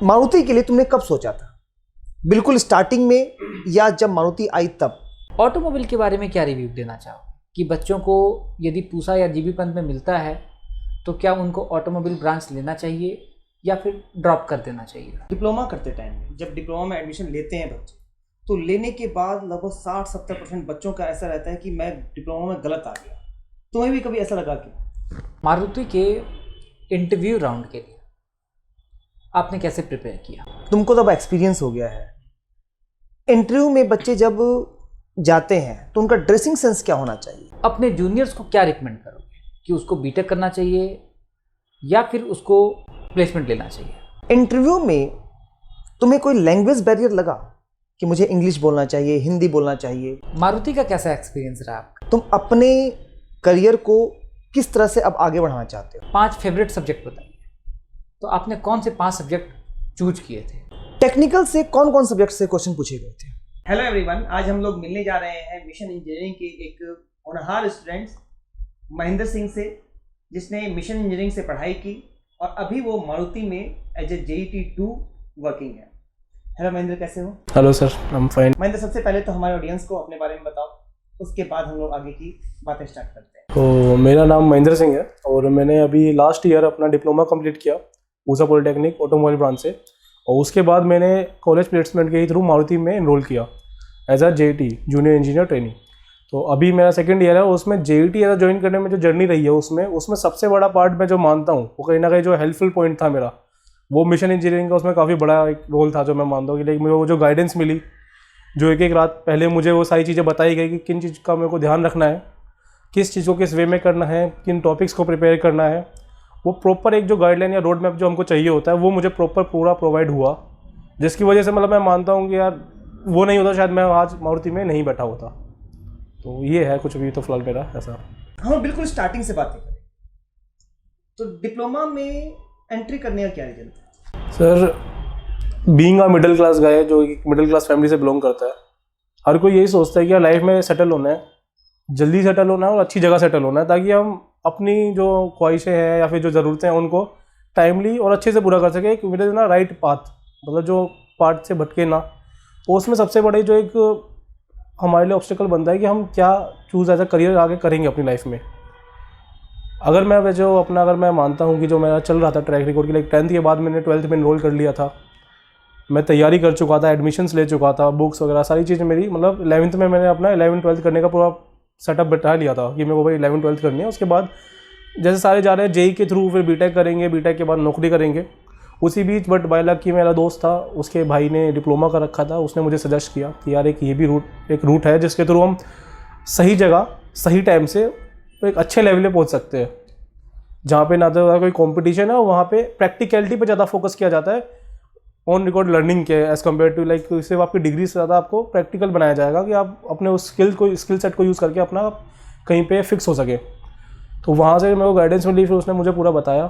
मारुति के लिए तुमने कब सोचा था? बिल्कुल स्टार्टिंग में या जब मारुति आई तब? ऑटोमोबाइल के बारे में क्या रिव्यू देना चाहो कि बच्चों को यदि पूसा या जीबी पंत में मिलता है तो क्या उनको ऑटोमोबाइल ब्रांच लेना चाहिए या फिर ड्रॉप कर देना चाहिए? डिप्लोमा करते टाइम में जब डिप्लोमा में एडमिशन लेते हैं बच्चे, तो लेने के बाद लगभग 60-70% बच्चों का ऐसा रहता है कि मैं डिप्लोमा में गलत आ गया। तुम्हें भी कभी ऐसा लगा कि? मारुति के इंटरव्यू राउंड के लिए आपने कैसे प्रिपेयर किया? तुमको तो अब एक्सपीरियंस हो गया है। इंटरव्यू में बच्चे जब जाते हैं तो उनका ड्रेसिंग सेंस क्या होना चाहिए? अपने जूनियर्स को क्या रिकमेंड करोगे कि उसको बीटेक करना चाहिए या फिर उसको प्लेसमेंट लेना चाहिए? इंटरव्यू में तुम्हें कोई लैंग्वेज बैरियर लगा कि मुझे इंग्लिश बोलना चाहिए, हिंदी बोलना चाहिए? मारुति का कैसा एक्सपीरियंस रहा आपका? तुम अपने करियर को किस तरह से अब आगे बढ़ाना चाहते हो? 5 फेवरेट सब्जेक्ट बताइए। तो आपने कौन से 5 सब्जेक्ट चूज किए थे? टेक्निकल से कौन कौन सब्जेक्ट से क्वेश्चन पूछे गए थे? हेलो एवरीवन, आज हम लोग मिलने जा रहे हैं मिशन इंजीनियरिंग के एक होनहार स्टूडेंट्स महेंद्र सिंह से, जिसने मिशन इंजीनियरिंग से पढ़ाई की और अभी वो मारुति में एज ए JET 2 वर्किंग है। हेलो महेंद्र, कैसे हो? Hello sir, I am fine. Mahendra, सबसे पहले तो हमारे ऑडियंस को अपने बारे में बताओ, उसके बाद हम लोग आगे की बातें स्टार्ट करते हैं। तो मेरा नाम महेंद्र सिंह है और मैंने अभी लास्ट ईयर अपना डिप्लोमा कंप्लीट किया पूसा पॉलिटेक्निक ऑटोमोबाइल ब्रांच से, और उसके बाद मैंने कॉलेज प्लेसमेंट के थ्रू मारुति में इनरोल किया as a JET junior engineer training. तो अभी मेरा सेकंड ईयर है, उसमें JET एज ज्वाइन करने में जो जर्नी रही है उसमें सबसे बड़ा पार्ट मैं जो मानता हूँ वो कहीं ना कहीं जो हेल्पफुल पॉइंट था मेरा, वो मिशन इंजीनियरिंग का उसमें काफ़ी बड़ा एक रोल था। जो मैं मानता हूँ कि लाइक मुझे वो जो गाइडेंस मिली, जो एक रात पहले मुझे वो सारी चीज़ें बताई गई कि किन चीज़ का मेरे को ध्यान रखना है, किस चीज़ को किस वे में करना है, किन टॉपिक्स को प्रिपेयर करना है, वो प्रॉपर एक जो गाइडलाइन या रोड मैप जो हमको चाहिए होता है वो मुझे प्रॉपर पूरा प्रोवाइड हुआ, जिसकी वजह से मतलब मैं मानता हूँ कि यार वो नहीं होता शायद मैं आज मारुति में नहीं बैठा होता। तो ये है कुछ भी तो फिलहाल मेरा ऐसा। हम बिल्कुल स्टार्टिंग से बातें करें तो डिप्लोमा में एंट्री करने का क्या रीजन था? Sir, being a middle class guy, जो एक मिडिल क्लास फैमिली से बिलोंग करता है, हर कोई यही सोचता है कि यार लाइफ में सेटल होना है, जल्दी सेटल होना है और अच्छी जगह सेटल होना है, ताकि हम अपनी जो ख्वाहिशें हैं या फिर जो ज़रूरतें हैं उनको टाइमली और अच्छे से पूरा कर सके। एक मिडिल ना राइट पाथ, मतलब जो पाथ से भटके ना। तो उसमें सबसे बड़ी जो एक हमारे लिए ऑब्स्टिकल बनता है कि हम क्या चूज़ एज अ करियर आगे करेंगे अपनी लाइफ में। अगर मैं मानता हूँ कि जो मेरा चल रहा था ट्रैक रिकॉर्ड की, लाइक 10th के बाद मैंने 12th में इनरोल कर लिया था, मैं तैयारी कर चुका था, एडमिशन्स ले चुका था, बुक्स वगैरह सारी चीज़ें मेरी, मतलब 11th में मैंने अपना 11th-12th करने का पूरा सेटअप बैठा लिया था कि मेरे को भाई 11th-12th करनी है। उसके बाद जैसे सारे जा रहे हैं JEE के थ्रू, फिर बीटेक करेंगे, बीटेक के बाद नौकरी करेंगे। उसी बीच बट बाय लक कि मेरा दोस्त था, उसके भाई ने डिप्लोमा कर रखा था, उसने मुझे सजेस्ट किया कि यार ये भी रूट है जिसके थ्रू हम सही जगह सही टाइम से एक अच्छे लेवल पे पहुंच सकते हैं, जहाँ पे ना तो कोई कंपटीशन है, वहाँ पे प्रैक्टिकलिटी पे ज़्यादा फोकस किया जाता है ऑन रिकॉर्ड लर्निंग के एज़ कम्पेयर टू लाइक सिर्फ आपकी डिग्री से ज़्यादा आपको प्रैक्टिकल बनाया जाएगा कि आप अपने उस स्किल सेट को यूज़ करके अपना कहीं पे फिक्स हो सके। तो वहाँ से मेरे को गाइडेंस मिली, फिर उसने मुझे पूरा बताया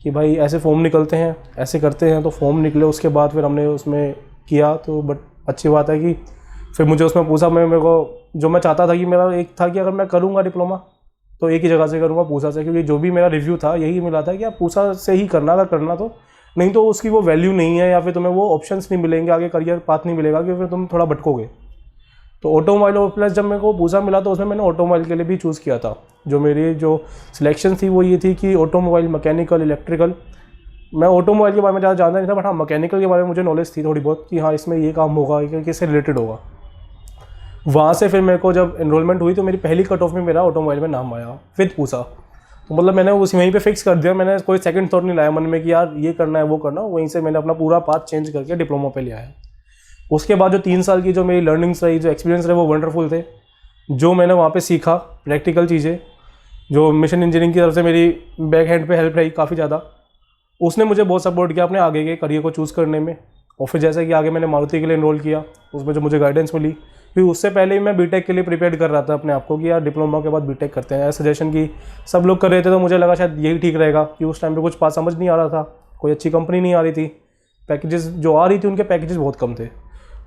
कि भाई ऐसे फॉर्म निकलते हैं, ऐसे करते हैं। तो फॉर्म निकले, उसके बाद फिर हमने उसमें किया। तो बट अच्छी बात है कि फिर मुझे उसमें पूछा, मेरे को जो मैं चाहता था कि मेरा एक था कि अगर मैं करूँगा डिप्लोमा तो एक ही जगह से करूँगा, पूसा से, क्योंकि जो भी मेरा रिव्यू था यही मिला था कि आप पूसा से ही करना, अगर करना तो, नहीं तो उसकी वो वैल्यू नहीं है या फिर तुम्हें वो ऑप्शंस नहीं मिलेंगे, आगे करियर पाथ नहीं मिलेगा, कि फिर तुम थोड़ा भटकोगे। तो ऑटोमोबाइल और प्लस जब मेरे को पूसा मिला तो उसमें मैंने ऑटोमोबाइल के लिए भी चूज़ किया था। जो मेरी जो सिलेक्शन थी वो ये थी कि ऑटोमोबाइल, मैकेनिकल, इलेक्ट्रिकल। मैं ऑटोमोबाइल के बारे में ज़्यादा जानता नहीं था, बट हाँ मैकेनिकल के बारे में मुझे नॉलेज थी थोड़ी बहुत कि हाँ इसमें ये काम होगा, किससे रिलेटेड होगा। वहाँ से फिर मेरे को जब एनरोलमेंट हुई तो मेरी पहली कट ऑफ में मेरा ऑटोमोबाइल में नाम आया विद पूसा। तो मतलब मैंने उस वहीं पे फिक्स कर दिया, मैंने कोई सेकंड थॉट नहीं लाया मन में कि यार ये करना है वो करना। वहीं से मैंने अपना पूरा पाथ चेंज करके डिप्लोमा पे लिया है। उसके बाद जो 3 साल की जो मेरी लर्निंग्स रही, जो एक्सपीरियंस रहे, वो वंडरफुल थे। जो मैंने वहाँ पे सीखा प्रैक्टिकल चीज़ें, जो मिशन इंजीनियरिंग की तरफ से मेरी बैक हैंड पे हेल्प रही काफ़ी ज़्यादा, उसने मुझे बहुत सपोर्ट किया अपने आगे के करियर को चूज़ करने में। और फिर जैसे कि आगे मैंने मारुति के लिए इनरोल किया, उसमें जो मुझे गाइडेंस मिली, फिर उससे पहले ही मैं बीटेक के लिए प्रिपेयर कर रहा था अपने आप को कि यार डिप्लोमा के बाद बीटेक करते हैं। सजेशन की सब लोग कर रहे थे, तो मुझे लगा शायद यही ठीक रहेगा, कि उस टाइम पे कुछ बात समझ नहीं आ रहा था, कोई अच्छी कंपनी नहीं आ रही थी, पैकेजेस जो आ रही थी उनके पैकेजेस बहुत कम थे,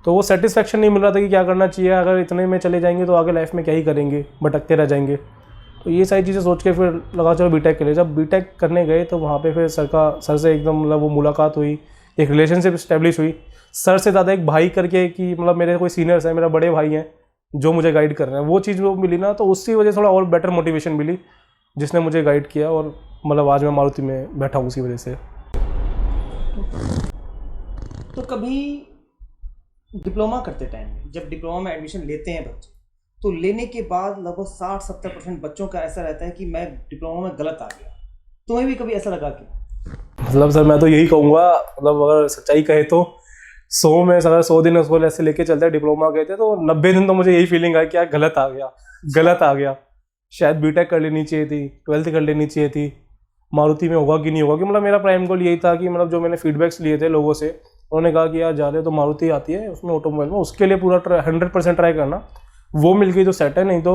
तो वो सेटिस्फैक्शन नहीं मिल रहा था कि क्या करना चाहिए, अगर इतने में चले जाएंगे तो आगे लाइफ में क्या ही करेंगे, भटकते रह जाएंगे। तो ये सारी चीज़ें सोच के फिर लगा चलो बीटेक के लिए। जब बीटेक करने गए तो वहाँ पे फिर सर से एकदम मतलब वो मुलाकात हुई एक रिलेशनशिप इस्टेब्लिश हुई सर से ज़्यादा एक भाई करके, कि मतलब मेरे कोई सीनियर्स हैं, मेरा बड़े भाई हैं जो मुझे गाइड कर रहे हैं, वो चीज़ वो मिली ना, तो उसकी वजह से थोड़ा और बेटर मोटिवेशन मिली जिसने मुझे गाइड किया, और मतलब आज मैं मारुति में बैठा हूँ उसी वजह से। तो कभी डिप्लोमा करते टाइम में, जब डिप्लोमा में एडमिशन लेते हैं बच्चे, तो लेने के बाद लगभग 60-70% बच्चों का ऐसा रहता है कि मैं डिप्लोमा में गलत आ गया। तुम्हें भी कभी ऐसा लगा कि? मतलब सर मैं तो यही कहूँगा, मतलब अगर सच्चाई कहे तो 100 में अगर 100 दिन उसको ऐसे लेके चलते हैं डिप्लोमा गए थे, तो 90 दिन तो मुझे यही फीलिंग आई कि यार गलत आ गया, शायद बीटेक कर लेनी चाहिए थी, 12th कर लेनी चाहिए थी, मारुति में होगा कि नहीं होगा। कि मतलब मेरा प्राइम गोल यही था कि मतलब जो मैंने फीडबैक्स लिए थे लोगों से, उन्होंने कहा कि यार जा रहे तो मारुति आती है उसमें ऑटोमोबाइल में, उसके लिए पूरा 100% ट्राई करना, वो मिल गई तो सेट है, नहीं तो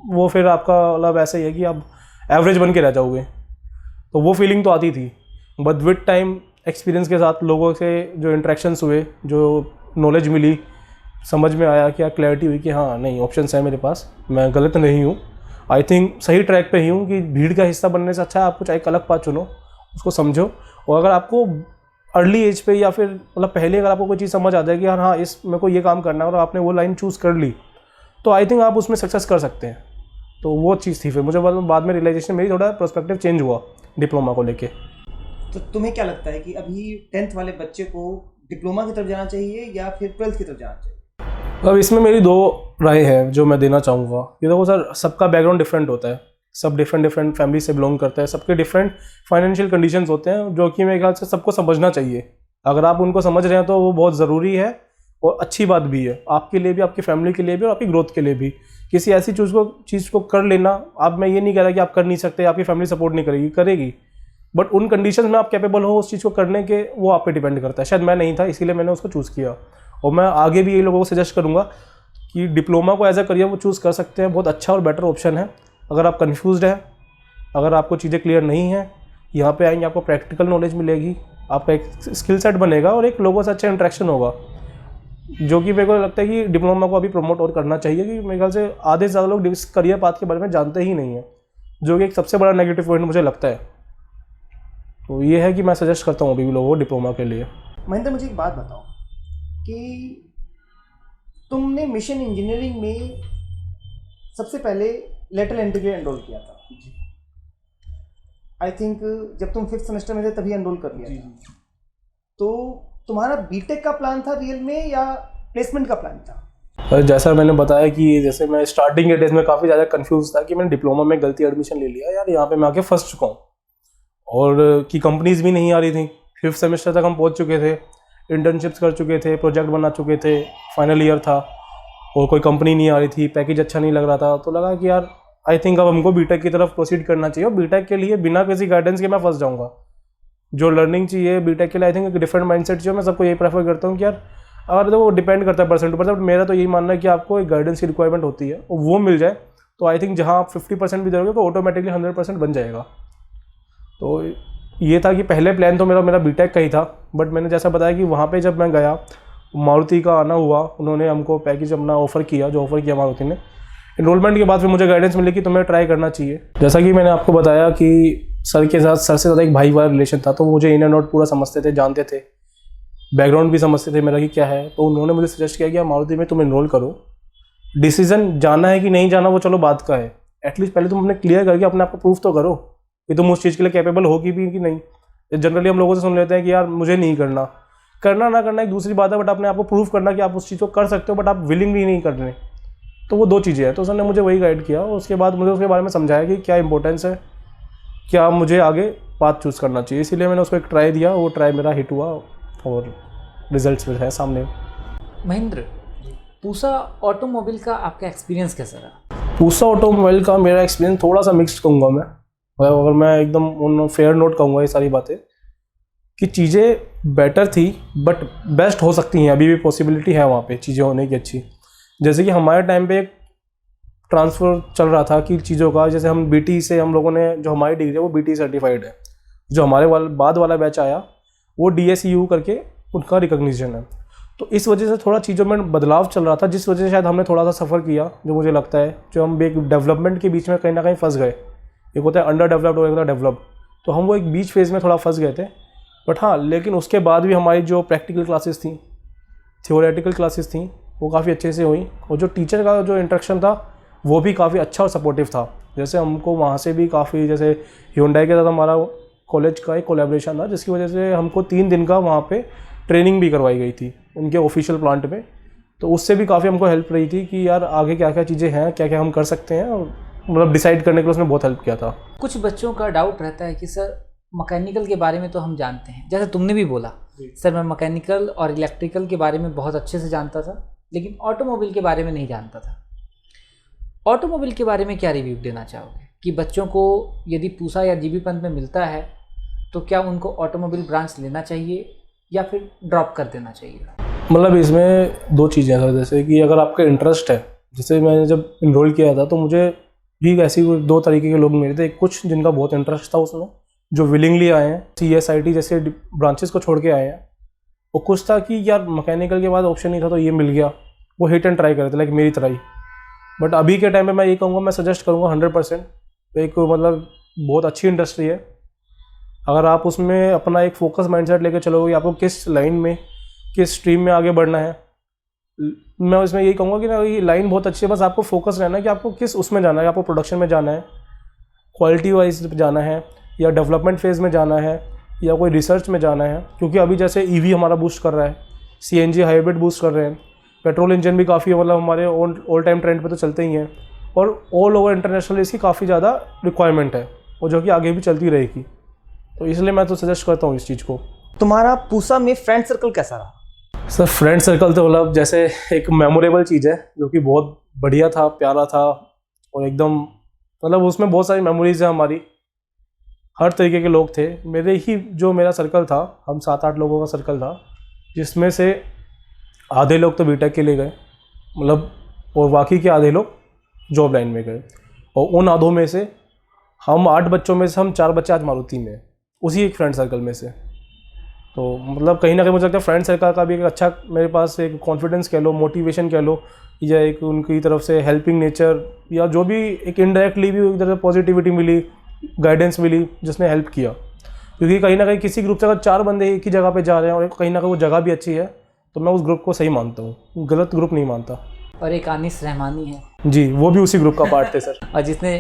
वो फिर आपका मतलब ऐसा ही है कि आप एवरेज बन के रह जाओगे। तो वो फीलिंग तो आती थी, बट विद टाइम एक्सपीरियंस के साथ लोगों से जो इंटरेक्शंस हुए, जो नॉलेज मिली, समझ में आया, क्या क्लैरिटी हुई कि हाँ नहीं ऑप्शंस है मेरे पास, मैं गलत नहीं हूँ, आई थिंक सही ट्रैक पे ही हूँ, कि भीड़ का हिस्सा बनने से अच्छा है आपको चाहे एक अलग पाथ चुनो, उसको समझो, और अगर आपको अर्ली एज पे या फिर मतलब पहले अगर आपको कोई चीज़ समझ आ जाए कि यार हाँ इस मेरे को ये काम करना है, और आपने वो लाइन चूज़ कर ली, तो आई थिंक आप उसमें सक्सेस कर सकते हैं। तो वो चीज़ थी, फिर मुझे बाद में रियलाइजेशन मेरी थोड़ा पर्सपेक्टिव चेंज हुआ डिप्लोमा को लेके। तो तुम्हें क्या लगता है कि अभी 10th वाले बच्चे को डिप्लोमा की तरफ जाना चाहिए या फिर 12th की तरफ जाना चाहिए? अब इसमें मेरी 2 राय है जो मैं देना चाहूँगा। ये देखो सर, सबका बैकग्राउंड डिफरेंट होता है, सब डिफरेंट फैमिली से बिलोंग करते हैं, सबके डिफरेंट फाइनेंशियल कंडीशंस होते हैं, जो कि मेरे ख्याल से सबको समझना चाहिए। अगर आप उनको समझ रहे हैं तो वो बहुत ज़रूरी है और अच्छी बात भी है, आपके लिए भी, आपकी फैमिली के लिए भी और आपकी ग्रोथ के लिए भी। किसी ऐसी चीज़ को कर लेना, अब मैं ये नहीं कह रहा कि आप कर नहीं सकते, आपकी फैमिली सपोर्ट नहीं करेगी, करेगी, बट उन कंडीशंस में आप कैपेबल हो उस चीज़ को करने के, वो आप पे डिपेंड करता है। शायद मैं नहीं था, इसीलिए मैंने उसको चूज़ किया, और मैं आगे भी ये लोगों को सजेस्ट करूँगा कि डिप्लोमा को एज अ करियर वो चूज़ कर सकते हैं, बहुत अच्छा और बेटर ऑप्शन है। अगर आप कन्फ्यूज्ड हैं, अगर आपको चीज़ें क्लियर नहीं हैं, यहाँ पे आएंगे आपको प्रैक्टिकल नॉलेज मिलेगी, आपका एक स्किल सेट बनेगा और एक लोगों से अच्छा इंटरेक्शन होगा, जो कि मेरे को लगता है कि डिप्लोमा को अभी प्रमोट और करना चाहिए। कि मेरे ख्याल से आधे से ज़्यादा लोग इस करियर पाथ के बारे में जानते ही नहीं हैं, जो कि एक सबसे बड़ा नेगेटिव पॉइंट मुझे लगता है। तो ये है कि मैं सजेस्ट करता हूँ अभी भी लोगों को डिप्लोमा के लिए। महेंद्र, मुझे एक बात बताओ कि तुमने मिशन इंजीनियरिंग में सबसे पहले लेटरल एंट्री के लिए एनरोल किया था। आई थिंक जब तुम 5th सेमेस्टर में थे तभी एनरोल कर लिया था। तो तुम्हारा बीटेक का प्लान था रियल में या प्लेसमेंट का प्लान था? जैसा मैंने बताया कि जैसे मैं स्टार्टिंग के डेज में काफ़ी ज़्यादा कंफ्यूज था कि मैंने डिप्लोमा में गलती एडमिशन ले लिया, यार यहाँ पे मैं आके फंस चुका हूँ, और कि कंपनीज़ भी नहीं आ रही थी। 5th सेमेस्टर तक हम पहुँच चुके थे, इंटर्नशिप्स कर चुके थे, प्रोजेक्ट बना चुके थे, फाइनल ईयर था और कोई कंपनी नहीं आ रही थी, पैकेज अच्छा नहीं लग रहा था। तो लगा कि यार आई थिंक अब हमको बीटेक की तरफ प्रोसीड करना चाहिए, और बीटेक के लिए बिना किसी गाइडेंस के मैं फंस जाऊँगा। जो लर्निंग चाहिए बीटेक के लिए, आई थिंक एक डिफरेंट माइंडसेट चाहिए। मैं सबको यही प्रेफर करता हूँ कि यार अगर तो वो डिपेंड करता है परसेंट टू परसेंट, मेरा तो यही मानना है कि आपको एक गाइडेंस की रिक्वायरमेंट होती है, और वो मिल जाए तो आई थिंक जहाँ आप 50% भी दोगे तो ऑटोमेटिकली 100% बन जाएगा। तो ये था कि पहले प्लान तो मेरा बीटेक का ही था, बट मैंने जैसा बताया कि वहाँ पे जब मैं गया, मारुति का आना हुआ, उन्होंने हमको पैकेज अपना ऑफ़र किया, जो ऑफ़र किया मारुति ने। इनरोलमेंट के बाद फिर मुझे गाइडेंस मिली कि तुम्हें ट्राई करना चाहिए। जैसा कि मैंने आपको बताया कि सर के साथ, सर से ज़्यादा एक भाई वाला रिलेशन था, तो मुझे इन एंड आउट पूरा समझते थे, जानते थे, बैकग्राउंड भी समझते थे मेरा कि क्या है। तो उन्होंने मुझे सजेस्ट किया कि आप मारुति में तुम इनरोल करो, डिसीजन जाना है कि नहीं जाना वो चलो बात का है, एटलीस्ट पहले तुम अपने क्लियर करके अपने आप को प्रूफ तो करो कि तुम उस चीज़ के लिए कैपेबल हो कि नहीं। जनरली हम लोगों से सुन लेते हैं कि यार मुझे नहीं करना, करना ना करना एक दूसरी बात है, बट अपने आप को प्रूफ करना कि आप उस चीज़ को कर सकते हो, बट आप विलिंगली नहीं कर रहे, तो वो 2 चीज़ें हैं। तो सर ने मुझे वही गाइड किया, और उसके बाद मुझे उसके बारे में समझाया कि क्या इंपॉर्टेंस है, क्या मुझे आगे पाथ चूज़ करना चाहिए। इसीलिए मैंने उसको एक ट्राई दिया, वो ट्राई मेरा हिट हुआ और रिजल्ट्स में है सामने। महेंद्र, पूसा ऑटोमोबाइल का आपका एक्सपीरियंस कैसा रहा? पूसा ऑटोमोबाइल का मेरा एक्सपीरियंस थोड़ा सा मिक्स्ड कहूँगा मैं, अगर मैं एकदम फेयर नोट कहूँगा ये सारी बातें, कि चीज़ें बेटर थी बट बेस्ट हो सकती हैं, अभी भी पॉसिबिलिटी है वहाँ पे चीज़ें होने की अच्छी। जैसे कि हमारे टाइम पे एक ट्रांसफ़र चल रहा था कि चीज़ों का, जैसे हम बीटी से, हम लोगों ने जो हमारी डिग्री है वो बीटी सर्टिफाइड है, जो हमारे बाद वाला बैच आया वो DSEU करके उनका रिकग्निशन है। तो इस वजह से थोड़ा चीज़ों में बदलाव चल रहा था, जिस वजह से शायद हमने थोड़ा सा सफ़र किया, जो मुझे लगता है, जो हम एक डेवलपमेंट के बीच में कहीं ना कहीं फंस गए। एक होता है अंडर डेवलप्ड और एक होता है डेवलप्ड, तो हम वो एक बीच फेज़ में थोड़ा फंस गए थे। बट हाँ, लेकिन उसके बाद भी हमारी जो प्रैक्टिकल क्लासेस थी, थियोरेटिकल क्लासेस थी, वो काफ़ी अच्छे से हुई। और जो टीचर का जो इंटरेक्शन था वो भी काफ़ी अच्छा और सपोर्टिव था। जैसे हमको वहाँ से भी काफ़ी, जैसे Hyundai के साथ हमारा कॉलेज का एक कोलैबोरेशन था, जिसकी वजह से हमको 3 दिन का वहाँ पे ट्रेनिंग भी करवाई गई थी उनके ऑफिशियल प्लांट में। तो उससे भी काफ़ी हमको हेल्प रही थी कि यार आगे क्या क्या चीज़ें हैं, क्या क्या हम कर सकते हैं, और मतलब डिसाइड करने के लिए उसने बहुत हेल्प किया था। कुछ बच्चों का डाउट रहता है कि सर मैकेनिकल के बारे में तो हम जानते हैं, जैसे तुमने भी बोला सर मैं मैकेनिकल और इलेक्ट्रिकल के बारे में बहुत अच्छे से जानता था, लेकिन ऑटोमोबाइल के बारे में नहीं जानता था। ऑटोमोबाइल के बारे में क्या रिव्यू देना चाहोगे कि बच्चों को यदि पूसा या जीबी पंत में मिलता है तो क्या उनको ऑटोमोबाइल ब्रांच लेना चाहिए या फिर ड्रॉप कर देना चाहिए? मतलब इसमें 2 चीज़ें हैं। जैसे कि अगर आपका इंटरेस्ट है, जैसे मैंने जब इनरोल किया था तो मुझे भी ऐसी 2 तरीके के लोग मिले थे। कुछ जिनका बहुत इंटरेस्ट था उसमें, जो विलिंगली आए हैं, CSIT जैसे ब्रांचेस को छोड़ के आए हैं। और कुछ था कि यार मैकेनिकल के बाद ऑप्शन नहीं था तो ये मिल गया, वो हिट एंड ट्राई कर रहे थे, लाइक मेरी तरह ही। बट अभी के टाइम पे मैं ये कहूँगा, मैं सजेस्ट करूँगा 100%। एक मतलब बहुत अच्छी इंडस्ट्री है। अगर आप उसमें अपना एक फोकस माइंडसेट लेकर चलोगे, आपको किस लाइन में, किस स्ट्रीम में आगे बढ़ना है, मैं उसमें यही कहूँगा कि ना ये लाइन बहुत अच्छी है, बस आपको फोकस रहना है कि आपको किस उसमें जाना है। आपको प्रोडक्शन में जाना है, क्वालिटी वाइज जाना है, या डेवलपमेंट फेज़ में जाना है, या कोई रिसर्च में जाना है। क्योंकि अभी जैसे EV हमारा बूस्ट कर रहा है, CNG हाइब्रिड बूस्ट कर रहे हैं, पेट्रोल इंजन भी काफ़ी मतलब हमारे ऑल टाइम ट्रेंड पे तो चलते ही हैं, और ऑल ओवर इंटरनेशनल इसकी काफ़ी ज़्यादा रिक्वायरमेंट है, और जो कि आगे भी चलती रहेगी। तो इसलिए मैं तो सजेस्ट करता हूँ इस चीज़ को। तुम्हारा पूसा में फ्रेंड सर्कल कैसा रहा? सर फ्रेंड सर्कल तो मतलब जैसे एक मेमोरेबल चीज़ है, जो कि बहुत बढ़िया था, प्यारा था, और एकदम मतलब उसमें बहुत सारी मेमोरीज है हमारी। हर तरीके के लोग थे। मेरा सर्कल था, हम 7-8 लोगों का सर्कल था, जिसमें से आधे लोग तो बीटेक के लिए गए, मतलब, और बाकी के आधे लोग जॉब लाइन में गए। और उन आधों में से हम 8 बच्चों में से हम 4 बच्चे आज मारुति में हैं, उसी एक फ्रेंड सर्कल में से। तो मतलब कहीं ना कहीं मुझे लगता है फ्रेंड सर्कल का भी एक अच्छा मेरे पास एक कॉन्फिडेंस कह लो, मोटिवेशन कह लो, या एक उनकी तरफ से हेल्पिंग नेचर, या जो भी एक इनडायरेक्टली भी एक तरह पॉजिटिविटी मिली, गाइडेंस मिली, जिसने हेल्प किया। क्योंकि कहीं ना कहीं किसी ग्रुप से अगर 4 बंदे एक ही जगह पे जा रहे हैं और कहीं ना कहीं वो जगह भी अच्छी है, तो मैं उस ग्रुप को सही मानता हूँ, गलत ग्रुप नहीं मानता। और एक अनीस रहमानी है जी, वो भी उसी ग्रुप का पार्ट थे सर। और जिसने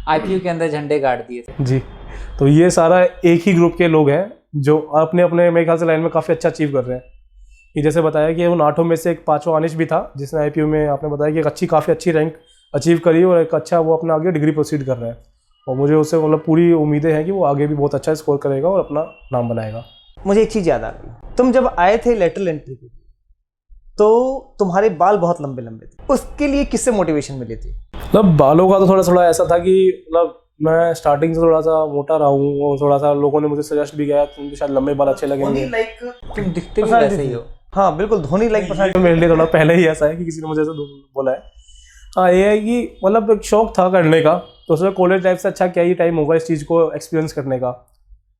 IPO के अंदर झंडे गाड़ दिए थे। जी, तो ये सारा एक ही ग्रुप के लोग हैं जो अपने अपने मेरे ख्याल से लाइन में काफ़ी अच्छा अचीव कर रहे हैं। कि जैसे बताया कि उन 8 में से एक 5वां अनिश भी था, जिसने IPO में आपने बताया कि एक काफ़ी अच्छी रैंक अचीव करी, और एक अच्छा वो अपना आगे डिग्री प्रोसीड कर रहा है। और मुझे उससे मतलब पूरी उम्मीदें हैं कि वो आगे भी बहुत अच्छा स्कोर करेगा और अपना नाम बनाएगा। मुझे एक चीज़ याद आ गई, तुम जब आए थे लेटरल एंट्री के लिए तो तुम्हारे बाल बहुत लंबे लंबे थे, उसके लिए किससे मोटिवेशन मिली थी? मतलब बालों का तो थोड़ा ऐसा था कि मतलब मैं स्टार्टिंग से थोड़ा सा मोटा रहा हूँ, और थोड़ा सा लोगों ने मुझे सजेस्ट भी किया तुमको शायद लंबे बाल अच्छे लगेंगे। तुम दिखते भी वैसे ही हो। हाँ बिल्कुल, धोनी लाइक पर्सनालिटी। मेरे लिए थोड़ा पहले ही ऐसा है कि किसी ने मुझे ऐसा बोला है। हाँ, ये है कि मतलब एक शौक था करने का, तो उसमें कॉलेज लाइफ से अच्छा क्या ही टाइम होगा इस चीज़ को एक्सपीरियंस करने का।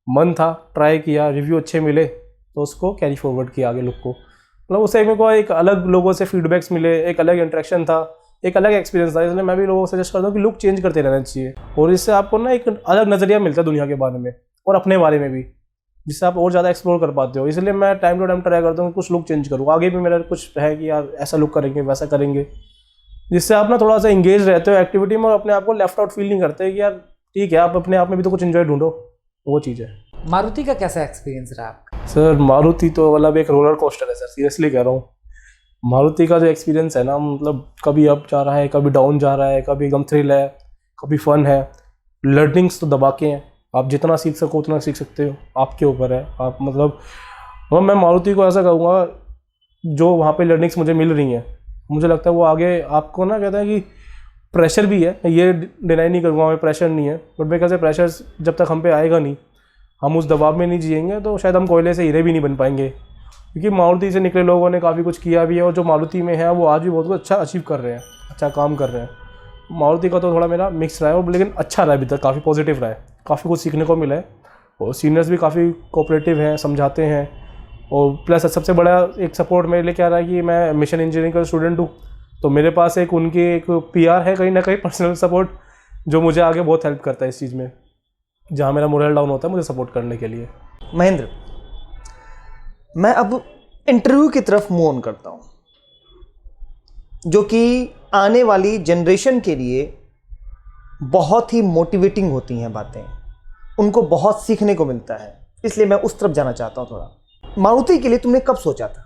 मन था, ट्राई किया, रिव्यू अच्छे मिले तो उसको कैरी फॉरवर्ड किया आगे लुक को। मतलब उससे मेरे को एक अलग लोगों से फीडबैक्स मिले, एक अलग इंटरेक्शन था, एक अलग एक्सपीरियंस था। इसलिए मैं भी लोगों को सजेस्ट करता हूँ कि लुक चेंज करते रहना चाहिए, और इससे आपको ना एक अलग नज़रिया मिलता है दुनिया के बारे में और अपने बारे में भी, जिससे आप और ज़्यादा एक्सप्लोर कर पाते हो। इसलिए मैं टाइम टू टाइम ट्राई करता हूँ कि कुछ लुक चेंज करूँ। आगे भी मेरा कुछ है कि यार ऐसा लुक करेंगे, वैसा करेंगे, जिससे आप ना थोड़ा सा इंगेज रहते हो एक्टिविटी में और अपने आप को लेफ्ट आउट फील नहीं करते कि यार ठीक है, आप अपने आप में भी तो कुछ एंजॉय ढूंढो, वो चीज़ है। मारुति का कैसा एक्सपीरियंस रहा आपका? सर मारुति तो मतलब एक रोलर कोस्टर है सर, सीरियसली कह रहा हूँ। मारुति का जो एक्सपीरियंस है ना, मतलब कभी अप जा रहा है, कभी डाउन जा रहा है, कभी एकदम थ्रिल है, कभी फन है। लर्निंग्स तो दबा के हैं, आप जितना सीख सको उतना सीख सकते हो, आपके ऊपर है। आप मतलब मैं मारुति को ऐसा कहूँगा, जो वहाँ पे लर्निंग्स मुझे मिल रही हैं, मुझे लगता है वो आगे आपको ना कहता है कि प्रेशर भी है, ये डिनाई नहीं करूँगा मैं, प्रेशर नहीं है, बट मेरे ख्याल से प्रेशर जब तक हम पे आएगा नहीं, हम उस दबाव में नहीं जिएंगे, तो शायद हम कोयले से हीरे भी नहीं बन पाएंगे। क्योंकि मारुति से निकले लोगों ने काफ़ी कुछ किया भी है, और जो मारुति में है वो आज भी बहुत कुछ अच्छा अचीव कर रहे हैं, अच्छा काम कर रहे हैं। मारुति का तो थोड़ा मेरा मिक्स रहा है, लेकिन अच्छा रहा है अभी तक, काफ़ी पॉजिटिव रहा है, काफ़ी कुछ सीखने को मिला है, और सीनियर्स भी काफ़ी कोऑपरेटिव हैं, समझाते हैं। और प्लस सबसे बड़ा एक सपोर्ट मेरे लिए क्या रहा है कि मैं मिशन इंजीनियरिंग का स्टूडेंट हूँ, तो मेरे पास एक उनकी एक PR है, कहीं ना कहीं पर्सनल सपोर्ट, जो मुझे आगे बहुत हेल्प करता है इस चीज़ में, जहाँ मेरा मोरल डाउन होता है मुझे सपोर्ट करने के लिए। महेंद्र, मैं अब इंटरव्यू की तरफ मूव ऑन करता हूँ, जो कि आने वाली जनरेशन के लिए बहुत ही मोटिवेटिंग होती हैं बातें, उनको बहुत सीखने को मिलता है, इसलिए मैं उस तरफ जाना चाहता हूँ थोड़ा। मारुति के लिए तुमने कब सोचा था?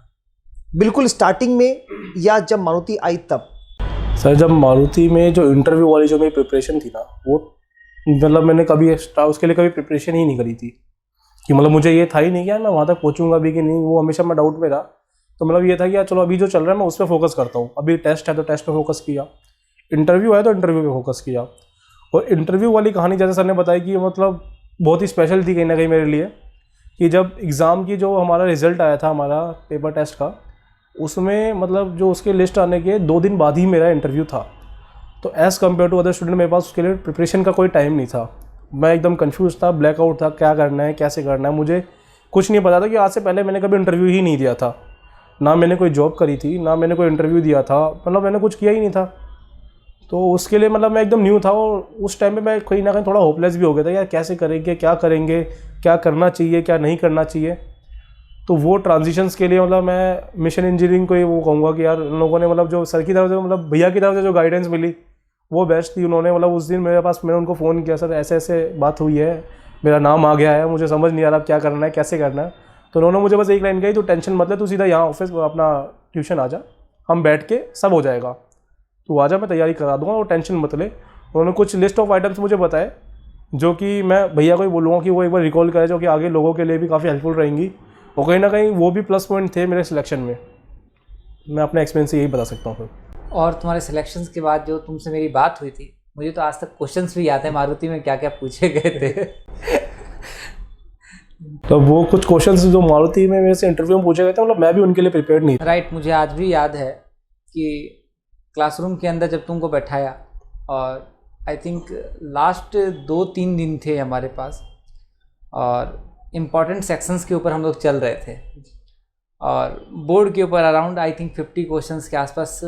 बिल्कुल स्टार्टिंग में या जब मारुति आई तब? सर जब मारुति में जो इंटरव्यू वाली जो मेरी प्रिपरेशन थी ना, वो मतलब मैंने कभी उसके लिए कभी प्रिपरेशन ही नहीं करी थी कि मतलब मुझे ये था ही नहीं कि यार मैं वहाँ तक पहुँचूंगा भी कि नहीं, वो हमेशा मैं डाउट में रहा। तो मतलब ये था कि यार चलो अभी जो चल रहा है मैं उस पर फोकस करता हूँ, अभी टेस्ट है तो टेस्ट पे फोकस किया, इंटरव्यू है तो इंटरव्यू पे फोकस किया। और इंटरव्यू वाली कहानी जैसे सर ने बताई कि मतलब बहुत ही स्पेशल थी कहीं ना कहीं मेरे लिए, कि जब एग्ज़ाम की जो हमारा रिज़ल्ट आया था हमारा पेपर टेस्ट का, उसमें मतलब जो उसके लिस्ट आने के 2 दिन बाद ही मेरा इंटरव्यू था। तो as compare to other student मेरे पास उसके लिए प्रिपरेशन का कोई टाइम नहीं था। मैं एकदम कंफ्यूज था, ब्लैकआउट था, क्या करना है कैसे करना है, मुझे कुछ नहीं पता था कि आज से पहले मैंने कभी इंटरव्यू ही नहीं दिया था, ना मैंने कोई जॉब करी थी, ना मैंने कोई इंटरव्यू दिया था, मतलब मैंने कुछ किया ही नहीं था। तो उसके लिए मतलब मैं एकदम न्यू था और उस टाइम पे मैं कहीं ना कहीं थोड़ा होपलेस भी हो गया था, यार कैसे करेंगे, क्या करना चाहिए, क्या नहीं करना चाहिए। तो वो ट्रांजिशंस के लिए मतलब मैं मिशन इंजीनियरिंग को ही वो कहूँगा कि यार उन लोगों ने मतलब जो सर की तरफ से मतलब भैया की तरफ से जो गाइडेंस मिली वो बेस्ट थी। उन्होंने मतलब उस दिन मेरे पास, मैंने उनको फ़ोन किया, सर ऐसे ऐसे बात हुई है, मेरा नाम आ गया है, मुझे समझ नहीं आ रहा क्या करना है कैसे करना है। तो उन्होंने मुझे बस एक लाइन कही, तू टेंशन मत ले, तू सीधा यहाँ ऑफिस अपना ट्यूशन आ जा, हम बैठ के सब हो जाएगा, तू आ जा, मैं तैयारी करा दूँगा, वो टेंशन मत ले। उन्होंने कुछ लिस्ट ऑफ आइटम्स मुझे बताए जो कि मैं भैया को ही बोलूँगा कि वो एक बार रिकॉल करे, जो कि आगे लोगों के लिए भी काफ़ी हेल्पफुल रहेंगी और कहीं ना कहीं वो भी प्लस पॉइंट थे मेरे सिलेक्शन में। मैं अपने एक्सपीरियंस से यही बता सकता हूँ फिर। और तुम्हारे सिलेक्शंस के बाद जो तुमसे मेरी बात हुई थी, मुझे तो आज तक क्वेश्चंस भी याद है मारुति में क्या क्या पूछे गए थे। तो वो कुछ क्वेश्चंस जो मारुति में मेरे से इंटरव्यू में पूछे गए थे, मतलब मैं भी उनके लिए प्रिपेयर्ड नहीं था। राइट, मुझे आज भी याद है कि क्लासरूम के अंदर जब तुमको बैठाया और आई थिंक लास्ट 2-3 दिन थे हमारे पास और इम्पॉर्टेंट सेक्शंस के ऊपर हम लोग चल रहे थे और बोर्ड के ऊपर अराउंड आई थिंक 50 क्वेश्चंस के आसपास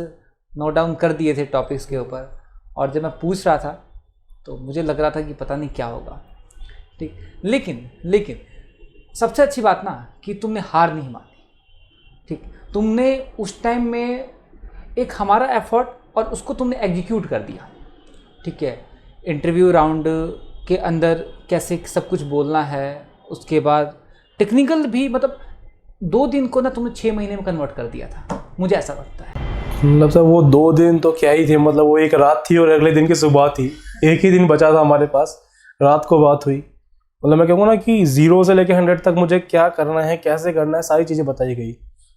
नोट डाउन कर दिए थे टॉपिक्स के ऊपर। और जब मैं पूछ रहा था तो मुझे लग रहा था कि पता नहीं क्या होगा, ठीक। लेकिन सबसे अच्छी बात ना कि तुमने हार नहीं मानी, ठीक। तुमने उस टाइम में एक हमारा एफर्ट और उसको तुमने एग्जीक्यूट कर दिया, ठीक है। इंटरव्यू राउंड के अंदर कैसे सब कुछ बोलना है, उसके बाद टेक्निकल भी, मतलब 2 दिन को ना तुमने 6 महीने में कन्वर्ट कर दिया था, मुझे ऐसा लगता है। मतलब सर वो 2 दिन तो क्या ही थे, मतलब वो एक रात थी और अगले दिन की सुबह थी, एक ही दिन बचा था हमारे पास, रात को बात हुई। मतलब मैं कहूँगा ना कि 0 से लेकर 100 तक मुझे क्या करना है, कैसे करना है, सारी चीज़ें बताई गई।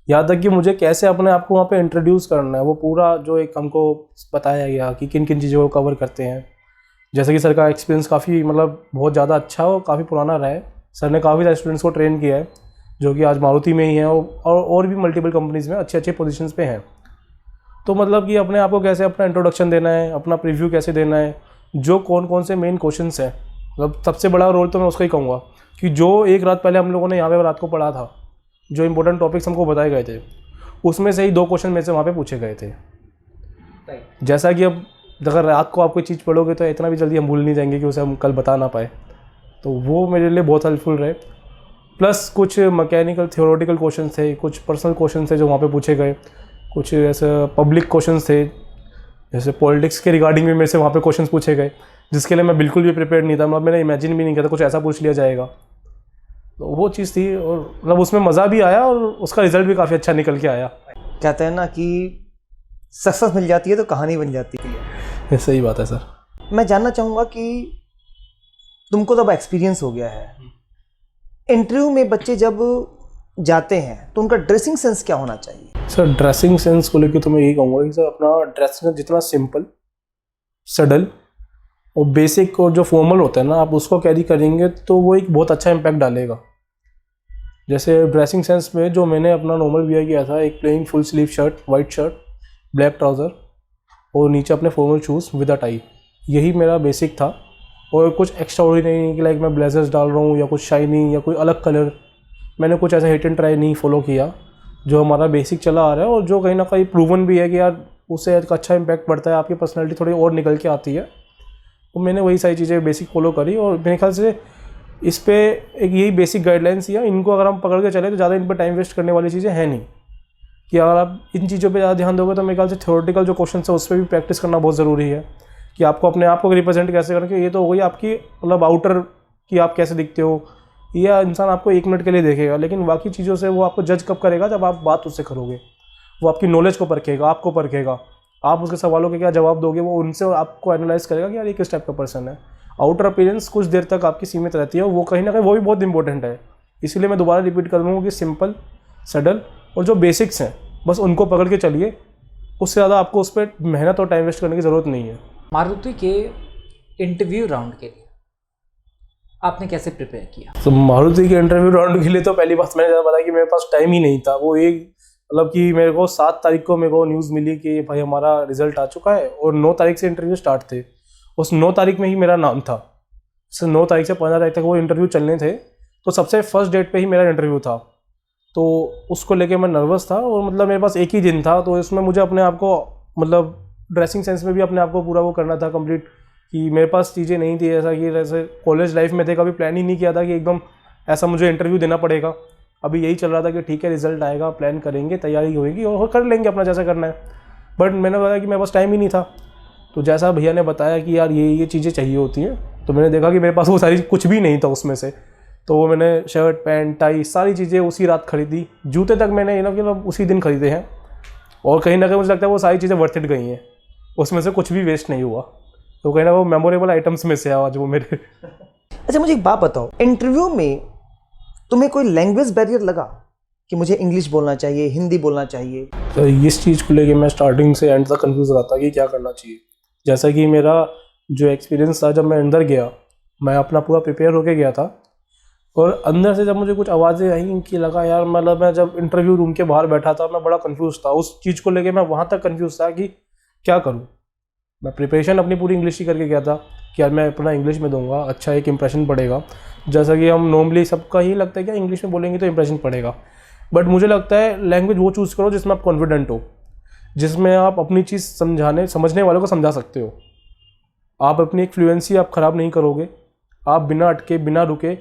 यहाँ तक कि मुझे कैसे अपने आप को वहाँ पे इंट्रोड्यूस करना है, वो पूरा जो एक हमको बताया गया कि किन किन चीज़ों को कवर करते हैं। जैसे कि सर का एक्सपीरियंस काफ़ी मतलब बहुत ज़्यादा अच्छा और काफ़ी पुराना रहा है। सर ने काफ़ी सारे स्टूडेंट्स को ट्रेन किया है जो कि आज मारुति में ही हैं और भी मल्टीपल कंपनीज़ में अच्छे पोजीशंस पे हैं। तो मतलब कि अपने आप को कैसे अपना इंट्रोडक्शन देना है, अपना प्रीव्यू कैसे देना है, जो कौन से मेन क्वेश्चंस हैं, मतलब सबसे बड़ा रोल तो मैं उसका ही कहूँगा कि जो एक रात पहले हम लोगों ने यहाँ पे रात को पढ़ा था, जो इंपॉर्टेंट टॉपिक्स हमको बताए गए थे, उसमें से ही 2 क्वेश्चन में से वहाँ पे पूछे गए थे। जैसा कि अब अगर रात को आप कोई चीज़ पढ़ोगे तो इतना भी जल्दी हम भूल नहीं जाएंगे कि उसे हम कल बता ना पाए, तो वो मेरे लिए बहुत हेल्पफुल रहे। प्लस कुछ मैकेनिकल थियोरेटिकल क्वेश्चन थे, कुछ पर्सनल क्वेश्चन थे जो वहाँ पे पूछे गए, कुछ ऐसे पब्लिक क्वेश्चन थे, जैसे पॉलिटिक्स के रिगार्डिंग भी मेरे से वहाँ पे क्वेश्चंस पूछे गए, जिसके लिए मैं बिल्कुल भी प्रिपेयर्ड नहीं था। मतलब मैंने इमेजिन भी नहीं किया था कुछ ऐसा पूछ लिया जाएगा। तो वो चीज़ थी और मतलब उसमें मज़ा भी आया और उसका रिजल्ट भी काफ़ी अच्छा निकल के आया। कहते हैं ना कि सक्सेस मिल जाती है तो कहानी बन जाती है। ये सही बात है सर। मैं जानना चाहूँगा कि तुमको तब एक्सपीरियंस हो गया है, इंटरव्यू में बच्चे जब जाते हैं तो उनका ड्रेसिंग सेंस क्या होना चाहिए? सर ड्रेसिंग सेंस को लेकर तो मैं यही कहूँगा कि सर अपना ड्रेसिंग जितना सिंपल, सडल और बेसिक और जो फॉर्मल होता है ना, आप उसको कैरी करेंगे तो वो एक बहुत अच्छा इम्पैक्ट डालेगा। जैसे ड्रेसिंग सेंस में जो मैंने अपना नॉर्मल वियर किया था, एक plain full sleeve shirt, white shirt, black trouser और नीचे अपने formal shoes with a tie, यही मेरा बेसिक था। और कुछ एक्स्ट्रा ऑर्डिनरी नहीं कि लाइक मैं ब्लेजर्स डाल रहा हूँ या कुछ शाइनी या कोई अलग कलर, मैंने कुछ ऐसा हिट एंड ट्राई नहीं फॉलो किया। जो हमारा बेसिक चला आ रहा है और जो कहीं ना कहीं प्रूवन भी है कि यार उससे एक अच्छा इम्पैक्ट पड़ता है, आपकी पर्सनैलिटी थोड़ी और निकल के आती है। तो मैंने वही सारी चीज़ें बेसिक फॉलो करी और मेरे ख्याल से इस पे एक यही बेसिक गाइडलाइंस या इनको अगर हम पकड़ के चले तो ज़्यादा इन पर टाइम वेस्ट करने वाली चीज़ें हैं नहीं, कि अगर आप इन चीज़ों पे ज़्यादा ध्यान दोगे तो मेरे ख्याल से थ्योरेटिकल जो क्वेश्चन है उस पर भी प्रैक्टिस करना बहुत ज़रूरी है, कि आपको अपने आप को रिप्रेजेंट कैसे करके, ये तो हो गई आपकी मतलब आउटर कि आप कैसे दिखते हो, या इंसान आपको 1 मिनट के लिए देखेगा, लेकिन बाकी चीज़ों से वो आपको जज कब करेगा, जब आप बात उससे करोगे। वो आपकी नॉलेज को परखेगा, आपको परखेगा, आप उसके सवालों के क्या जवाब दोगे, वो उनसे आपको एनालाइज करेगा कि यार ये किस टाइप का पर्सन है। आउटर अपीयरेंस कुछ देर तक आपकी सीमित रहती है, वो कहीं ना कहीं वो भी बहुत इंपॉर्टेंट है। इसीलिए मैं दोबारा रिपीट कर दूँगा कि सिंपल, सडल और जो बेसिक्स हैं बस उनको पकड़ के चलिए, उससे ज़्यादा आपको उस पर मेहनत और टाइम वेस्ट करने की ज़रूरत नहीं है। मारुति के इंटरव्यू राउंड के लिए आपने कैसे प्रिपेयर किया? तो मारुति के इंटरव्यू राउंड के लिए तो पहली बात मैंने ज़्यादा बताया कि मेरे पास टाइम ही नहीं था। वो एक मतलब कि मेरे को 7 तारीख को मेरे को न्यूज़ मिली कि भाई हमारा रिजल्ट आ चुका है, और 9 तारीख से इंटरव्यू स्टार्ट थे। उस 9 तारीख में ही मेरा नाम था, 9 तारीख से 15 तारीख तक वो इंटरव्यू चलने थे, तो सबसे फर्स्ट डेट पे ही मेरा इंटरव्यू था। तो उसको लेके मैं नर्वस था, और मतलब मेरे पास एक ही दिन था, तो इसमें मुझे अपने आप को मतलब ड्रेसिंग सेंस में भी अपने आप को पूरा वो करना था कंप्लीट, कि मेरे पास चीज़ें नहीं थी ऐसा कि जैसे कॉलेज लाइफ में थे, कभी प्लान ही नहीं किया था कि एकदम ऐसा मुझे इंटरव्यू देना पड़ेगा। अभी यही चल रहा था कि ठीक है रिजल्ट आएगा, प्लान करेंगे, तैयारी होगी और कर लेंगे अपना जैसा करना है। बट मैंने बताया कि मेरे पास टाइम ही नहीं था। तो जैसा भैया ने बताया कि यार ये चीज़ें चाहिए होती हैं, तो मैंने देखा कि मेरे पास वो सारी कुछ भी नहीं था उसमें से। तो वो मैंने शर्ट पैंट टाई सारी चीज़ें उसी रात खरीदी, जूते तक मैंने मतलब उसी दिन खरीदे हैं, और कहीं ना कहीं मुझे लगता है वो सारी चीज़ें वर्थ इट गई हैं, उसमें से कुछ भी वेस्ट नहीं हुआ। तो कहीं ना वो मेमोरेबल आइटम्स में से आज वो मेरे। अच्छा मुझे एक बात बताओ, इंटरव्यू में तुम्हें कोई लैंग्वेज बैरियर लगा कि मुझे इंग्लिश बोलना चाहिए, हिंदी बोलना चाहिए? तो इस चीज़ को लेके मैं स्टार्टिंग से एंड तक कंफ्यूज रहा था कि क्या करना चाहिए। जैसा कि मेरा जो एक्सपीरियंस था, जब मैं अंदर गया, मैं अपना पूरा प्रिपेयर होके गया था, और अंदर से जब मुझे कुछ आवाज़ें आई कि लगा यार, मतलब मैं जब इंटरव्यू रूम के बाहर बैठा था मैं बड़ा कंफ्यूज था उस चीज़ को लेके। मैं वहाँ तक कंफ्यूज था कि क्या करूँ। मैं प्रिपरेशन अपनी पूरी इंग्लिश ही करके गया था कि यार मैं अपना इंग्लिश में दूंगा, अच्छा एक इंप्रेशन पड़ेगा। जैसा कि हम नॉर्मली सबका ही लगता है कि इंग्लिश में बोलेंगे तो इंप्रेशन पड़ेगा, बट मुझे लगता है लैंग्वेज वो चूज़ करो जिसमें आप कॉन्फिडेंट हो, जिसमें आप अपनी चीज़ समझने वालों को समझा सकते हो। आप अपनी एक फ्लुएंसी आप ख़राब नहीं करोगे, आप बिना अटके बिना रुके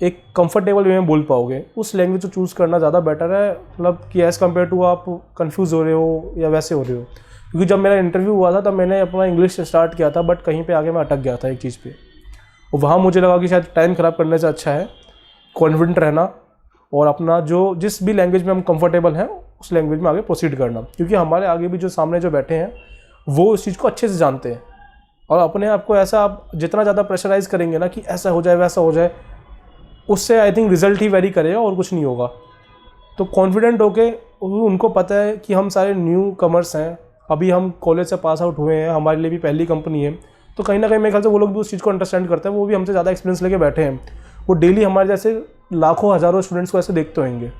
एक कंफर्टेबल वे में बोल पाओगे। उस लैंग्वेज को चूज़ करना ज़्यादा बेटर है, मतलब कि एज़ कम्पेयर टू आप कंफ्यूज हो रहे हो या वैसे हो रहे हो। क्योंकि जब मेरा इंटरव्यू हुआ था तब मैंने अपना इंग्लिश से स्टार्ट किया था, बट कहीं पे आगे मैं अटक गया था एक चीज़ पे, और वहाँ मुझे लगा कि शायद टाइम ख़राब करने से अच्छा है कॉन्फिडेंट रहना, और अपना जो जिस भी लैंग्वेज में हम कंफर्टेबल हैं उस लैंग्वेज में आगे प्रोसीड करना। क्योंकि हमारे आगे भी जो सामने जो बैठे हैं वो उस चीज़ को अच्छे से जानते हैं, और अपने आप को ऐसा आप जितना ज़्यादा प्रेशराइज करेंगे ना कि ऐसा हो जाए वैसा हो जाए, उससे I think result he very करेगा और कुछ नहीं होगा। तो कॉन्फिडेंट होके, उनको पता है कि हम सारे न्यू कमर्स हैं, अभी हम कॉलेज से पास आउट हुए हैं, हमारे लिए भी पहली कंपनी है, तो कहीं ना कहीं मेरे ख्याल से वो लोग भी उस चीज़ को अंडरस्टैंड करते हैं। वो भी हमसे ज़्यादा एक्सपीरियंस लेके बैठे हैं, वो डेली हमारे जैसे लाखों हज़ारों स्टूडेंट्स को ऐसे देखते होंगे।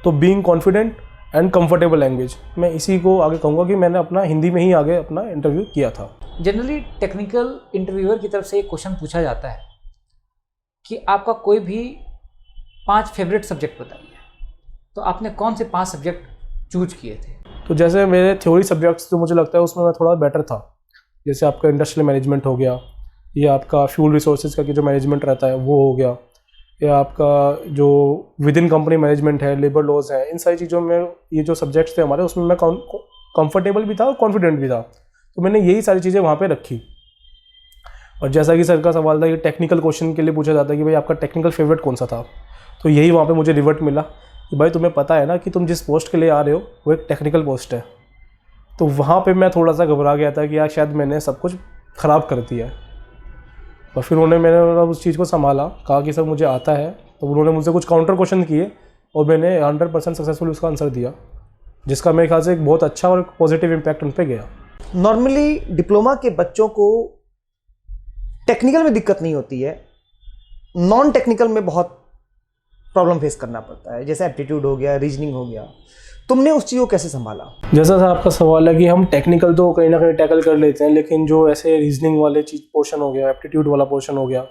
तो being confident and comfortable language, मैं इसी को आगे कहूँगा कि मैंने अपना हिंदी में ही आगे अपना इंटरव्यू किया था। जनरली टेक्निकल इंटरव्यूअर की तरफ से एक क्वेश्चन पूछा जाता है कि आपका कोई भी 5 फेवरेट सब्जेक्ट बताइए, तो आपने कौन से 5 सब्जेक्ट चूज किए थे? तो जैसे मेरे थ्योरी सब्जेक्ट्स जो मुझे लगता है उसमें मैं थोड़ा बेटर था, जैसे आपका इंडस्ट्रियल मैनेजमेंट हो गया, या आपका फ्यूल रिसोर्सेज का जो मैनेजमेंट रहता है वो हो गया, या आपका जो विद इन कंपनी मैनेजमेंट है, लेबर लॉज है, इन सारी चीज़ों में ये जो सब्जेक्ट्स थे हमारे, उसमें मैं कंफर्टेबल भी था और कॉन्फिडेंट भी था। तो मैंने यही सारी चीज़ें वहाँ पे रखी। और जैसा कि सर का सवाल था कि टेक्निकल क्वेश्चन के लिए पूछा जाता है कि भाई आपका टेक्निकल फेवरेट कौन सा था, तो यही वहाँ पे मुझे रिवर्ट मिला कि भाई तुम्हें पता है ना कि तुम जिस पोस्ट के लिए आ रहे हो वो एक टेक्निकल पोस्ट है। तो वहाँ पे मैं थोड़ा सा घबरा गया था कि यार शायद मैंने सब कुछ ख़राब कर दिया है। और फिर मैंने उस चीज़ को संभाला, कहा कि सर मुझे आता है, तो उन्होंने मुझसे कुछ काउंटर क्वेश्चन किए और मैंने 100% सक्सेसफुल उसका आंसर दिया, जिसका मेरे ख्याल से एक बहुत अच्छा और पॉजिटिव इम्पैक्ट उन पर गया। नॉर्मली डिप्लोमा के बच्चों को टेक्निकल में दिक्कत नहीं होती है, नॉन टेक्निकल में बहुत प्रॉब्लम फेस करना पड़ता है, जैसे एप्टीट्यूड हो गया, रीजनिंग हो गया। तुमने उस चीज़ को कैसे संभाला? जैसा सर आपका सवाल है कि हम टेक्निकल तो कहीं ना कहीं टैकल कर लेते हैं, लेकिन जो ऐसे रीजनिंग वाले चीज़ पोर्शन हो गया, एप्टीट्यूड वाला पोर्शन हो गया,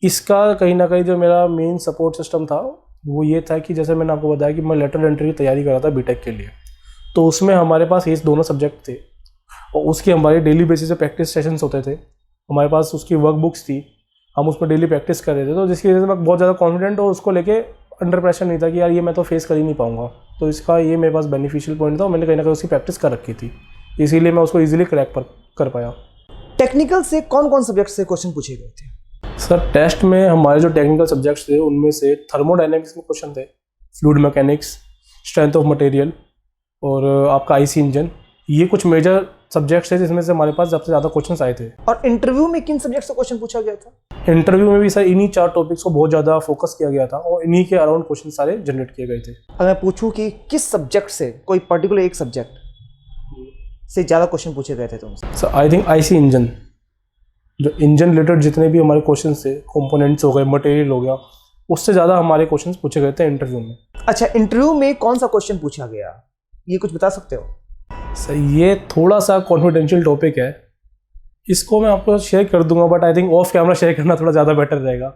इसका कहीं ना कहीं जो मेरा मेन सपोर्ट सिस्टम था वो ये था कि जैसे मैंने आपको बताया कि मैं लेटरल एंट्री की तैयारी कर रहा था बीटेक के लिए, तो उसमें हमारे पास ये दोनों सब्जेक्ट थे और उसकी हमारे डेली बेसिस पे प्रैक्टिस सेशंस होते थे। हमारे पास उसकी वर्क बुक्स थी, हम उस पर डेली प्रैक्टिस कर रहे थे, तो जिसकी वजह से मैं बहुत ज़्यादा कॉन्फिडेंट और उसको लेके अंडर प्रेशर नहीं था कि यार ये मैं तो फेस कर ही नहीं पाऊंगा। तो इसका ये मेरे पास बेनिफिशियल पॉइंट था और मैंने कहीं ना कहीं उसकी प्रैक्टिस कर रखी थी, इसीलिए मैं उसको ईजिली क्रैक कर पाया। टेक्निकल से कौन कौन सब्जेक्ट से क्वेश्चन पूछे गए थे? सर टेस्ट में हमारे जो टेक्निकल सब्जेक्ट्स थे उनमें से थर्मोडायनेमिक्स के क्वेश्चन थे, fluid mechanics, strength of material और आपका आईसी इंजन। ये कुछ मेजर सब्जेक्ट्स थे जिसमें से हमारे पास सबसे ज़्यादा क्वेश्चंस आए थे। और इंटरव्यू में किन सब्जेक्ट से क्वेश्चन पूछा गया था? इंटरव्यू में भी सर इन्हीं 4 टॉपिक्स को बहुत ज़्यादा फोकस किया गया था और इन्हीं के अराउंड क्वेश्चन सारे जनरेट किए गए थे। अगर मैं पूछूं कि किस सब्जेक्ट से, कोई पर्टिकुलर एक सब्जेक्ट से ज़्यादा क्वेश्चन पूछे गए थे तुमसे? Sir I think IC engine, जो इंजन रिलेटेड जितने भी हमारे क्वेश्चन थे, कंपोनेंट्स हो गए, मटेरियल हो गया, उससे ज़्यादा हमारे क्वेश्चन पूछे गए थे इंटरव्यू में। अच्छा, इंटरव्यू में कौन सा क्वेश्चन पूछा गया, ये कुछ बता सकते हो? सर ये थोड़ा सा कॉन्फिडेंशियल टॉपिक है, इसको मैं आपको शेयर कर दूंगा, but I think of camera share करना थोड़ा ज़्यादा बेटर रहेगा,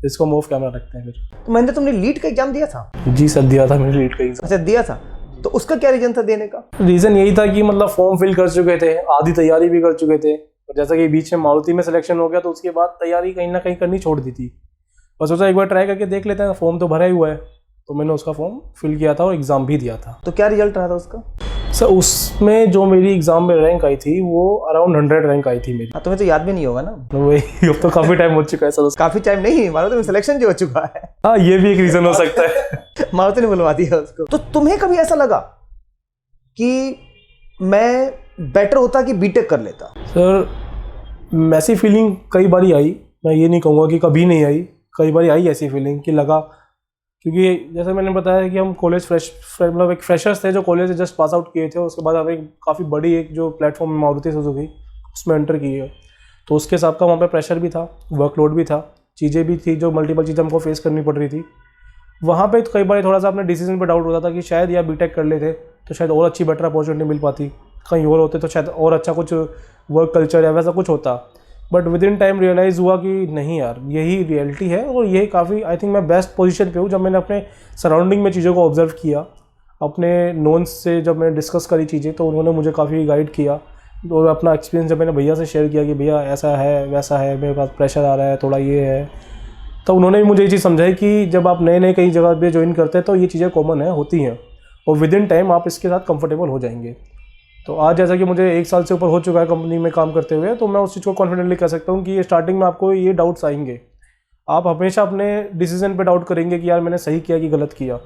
इसको हम ऑफ कैमरा रखते हैं फिर। तो महेंद्र, तुमने लीड का एग्जाम दिया था? जी सर, दिया था मैंने लीड का एग्जाम। अच्छा, दिया था, तो उसका क्या रीजन था देने का? रीज़न यही था कि मतलब फॉर्म फिल कर चुके थे, आधी तैयारी भी कर चुके थे, और जैसा कि बीच में मारुति में सिलेक्शन हो गया तो उसके बाद तैयारी कहीं ना कहीं करनी छोड़ दी थी, और सोचा एक बार ट्राई करके देख लेते हैं, फॉर्म तो भरा ही हुआ है, तो मैंने उसका फॉर्म फिल किया था और एग्ज़ाम भी दिया था। तो क्या रिजल्ट रहा था उसका? सर उसमें जो मेरी एग्ज़ाम में रैंक आई थी वो अराउंड 100 रैंक आई थी मेरी। हाँ, तुम्हें तो याद भी नहीं होगा ना? वही, अब तो काफ़ी टाइम हो चुका है सर। काफी टाइम नहीं, मारुति में सिलेक्शन जो हो चुका है। हाँ, ये भी एक रीज़न हो सकता है। मारुति ने बुलवा दिया उसको। तो तुम्हें कभी ऐसा लगा कि मैं बेटर होता कि बीटेक कर लेता? सर ऐसी फीलिंग कई बार आई, मैं ये नहीं कहूँगा कि कभी नहीं आई, कई बार आई ऐसी फीलिंग कि लगा, क्योंकि जैसे मैंने बताया कि हम कॉलेज मतलब एक फ्रेशर्स थे जो कॉलेज से जस्ट पास आउट किए थे, उसके बाद हमें काफ़ी बड़ी एक जो प्लेटफॉर्म मारुति सुजुकी उसमें एंटर की है, तो उसके हिसाब का वहाँ पे प्रेशर भी था, वर्कलोड भी था, चीज़ें भी थी, जो मल्टीपल चीज़ें हमको फेस करनी पड़ रही थी। वहाँ पे कई बार थोड़ा सा अपने डिसीजन पे डाउट होता था कि शायद या बीटेक कर लेते तो शायद और अच्छी बेटर अपॉर्चुनिटी मिल पाती, कहीं और होते तो शायद और अच्छा कुछ वर्क कल्चर या वैसा कुछ होता, but within time realize हुआ कि नहीं यार, यही रियलिटी है और यही काफ़ी आई थिंक मैं बेस्ट पोजीशन पे हूँ। जब मैंने अपने सराउंडिंग में चीज़ों को ऑब्जर्व किया, अपने नोन्स से जब मैंने डिस्कस करी चीज़ें, तो उन्होंने मुझे काफ़ी गाइड किया, और अपना एक्सपीरियंस जब मैंने भैया से शेयर किया कि भैया ऐसा है वैसा है, मेरे पास प्रेशर आ रहा है, थोड़ा ये है, तो उन्होंने भी मुझे ये चीज़ समझाई कि जब आप नए नए कई जगह पे ज्वाइन करते हैं तो ये चीज़ें कॉमन है, होती हैं, और विद इन टाइम आप इसके साथ कंफर्टेबल हो जाएंगे। तो आज जैसा कि मुझे 1 साल से ऊपर हो चुका है कंपनी में काम करते हुए, तो मैं उस चीज़ को कॉन्फिडेंटली कह सकता हूँ कि ये स्टार्टिंग में आपको ये डाउट्स आएंगे, आप हमेशा अपने डिसीजन पे डाउट करेंगे कि यार मैंने सही किया कि गलत किया,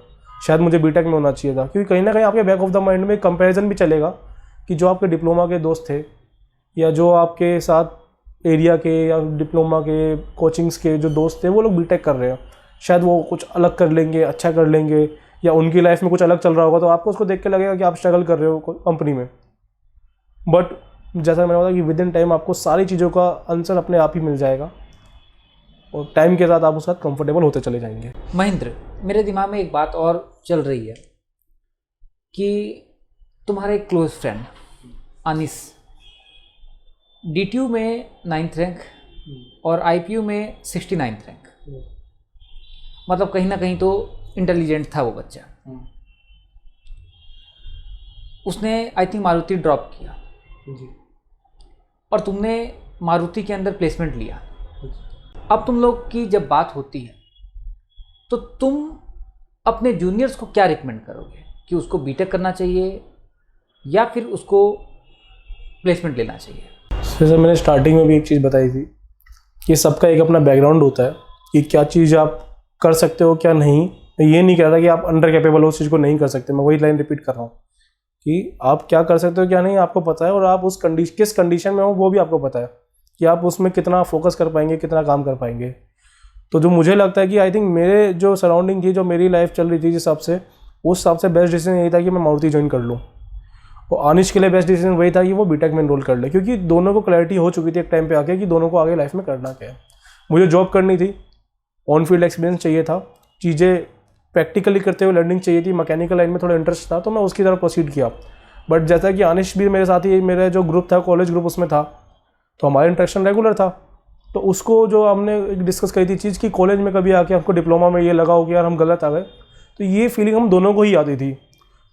शायद मुझे बीटेक में होना चाहिए था, क्योंकि कहीं ना कहीं आपके बैक ऑफ द माइंड में कंपैरिजन भी चलेगा कि जो आपके डिप्लोमा के दोस्त थे या जो आपके साथ एरिया के या डिप्लोमा के कोचिंग्स के जो दोस्त थे वो लोग बीटेक कर रहे हैं, शायद वो कुछ अलग कर लेंगे, अच्छा कर लेंगे, या उनकी लाइफ में कुछ अलग चल रहा होगा, तो आपको उसको देख के लगेगा कि आप स्ट्रगल कर रहे हो कंपनी में। बट जैसा मैंने बताया कि विद इन टाइम आपको सारी चीज़ों का आंसर अपने आप ही मिल जाएगा, और टाइम के साथ आप उसके साथ कंफर्टेबल होते चले जाएंगे। महेंद्र, मेरे दिमाग में एक बात और चल रही है कि तुम्हारा एक क्लोज फ्रेंड अनिस DTU में 9th रैंक और IPU में 69th रैंक, मतलब कहीं ना कहीं तो इंटेलिजेंट था वो बच्चा। उसने आई थिंक मारुति ड्रॉप किया जी, और तुमने मारुति के अंदर प्लेसमेंट लिया। अब तुम लोग की जब बात होती है तो तुम अपने जूनियर्स को क्या रिकमेंड करोगे कि उसको बीटेक करना चाहिए या फिर उसको प्लेसमेंट लेना चाहिए? जैसे मैंने स्टार्टिंग में भी एक चीज़ बताई थी कि सबका एक अपना बैकग्राउंड होता है कि क्या चीज़ आप कर सकते हो क्या नहीं। मैं ये नहीं कह रहा कि आप अंडर कैपेबल हो उस चीज़ को नहीं कर सकते, मैं वही लाइन रिपीट कर रहा हूँ कि आप क्या कर सकते हो क्या नहीं आपको पता है, और आप उस किस कंडीशन में हो वो भी आपको पता है कि आप उसमें कितना फोकस कर पाएंगे, कितना काम कर पाएंगे। तो जो मुझे लगता है कि आई थिंक मेरे जो सराउंडिंग थी, जो मेरी लाइफ चल रही थी जिस हिसाब से, उस हिसाब से बेस्ट डिसीजन यही था कि मैं मारुति ज्वाइन कर लूँ, और आनिश के लिए बेस्ट डिसीजन वही था कि वो बीटेक में एनरोल कर ले, क्योंकि दोनों को क्लैरिटी हो चुकी थी एक टाइम पे आके कि दोनों को आगे लाइफ में करना क्या है। मुझे जॉब करनी थी, ऑन फील्ड एक्सपीरियंस चाहिए था, चीज़ें प्रैक्टिकली करते हुए लर्निंग चाहिए थी, मैकेनिकल लाइन में थोड़ा इंटरेस्ट था तो मैं उसकी तरफ प्रोसीड किया। बट जैसा कि आनिश भी मेरे साथ ही, मेरा जो ग्रुप था कॉलेज ग्रुप उसमें था, तो हमारा इंटरेक्शन रेगुलर था, तो उसको जो हमने डिस्कस करी थी चीज़ कि कॉलेज में कभी आके हमको डिप्लोमा में ये लगा हो कि यार हम गलत आ गए, तो ये फीलिंग हम दोनों को ही आती थी।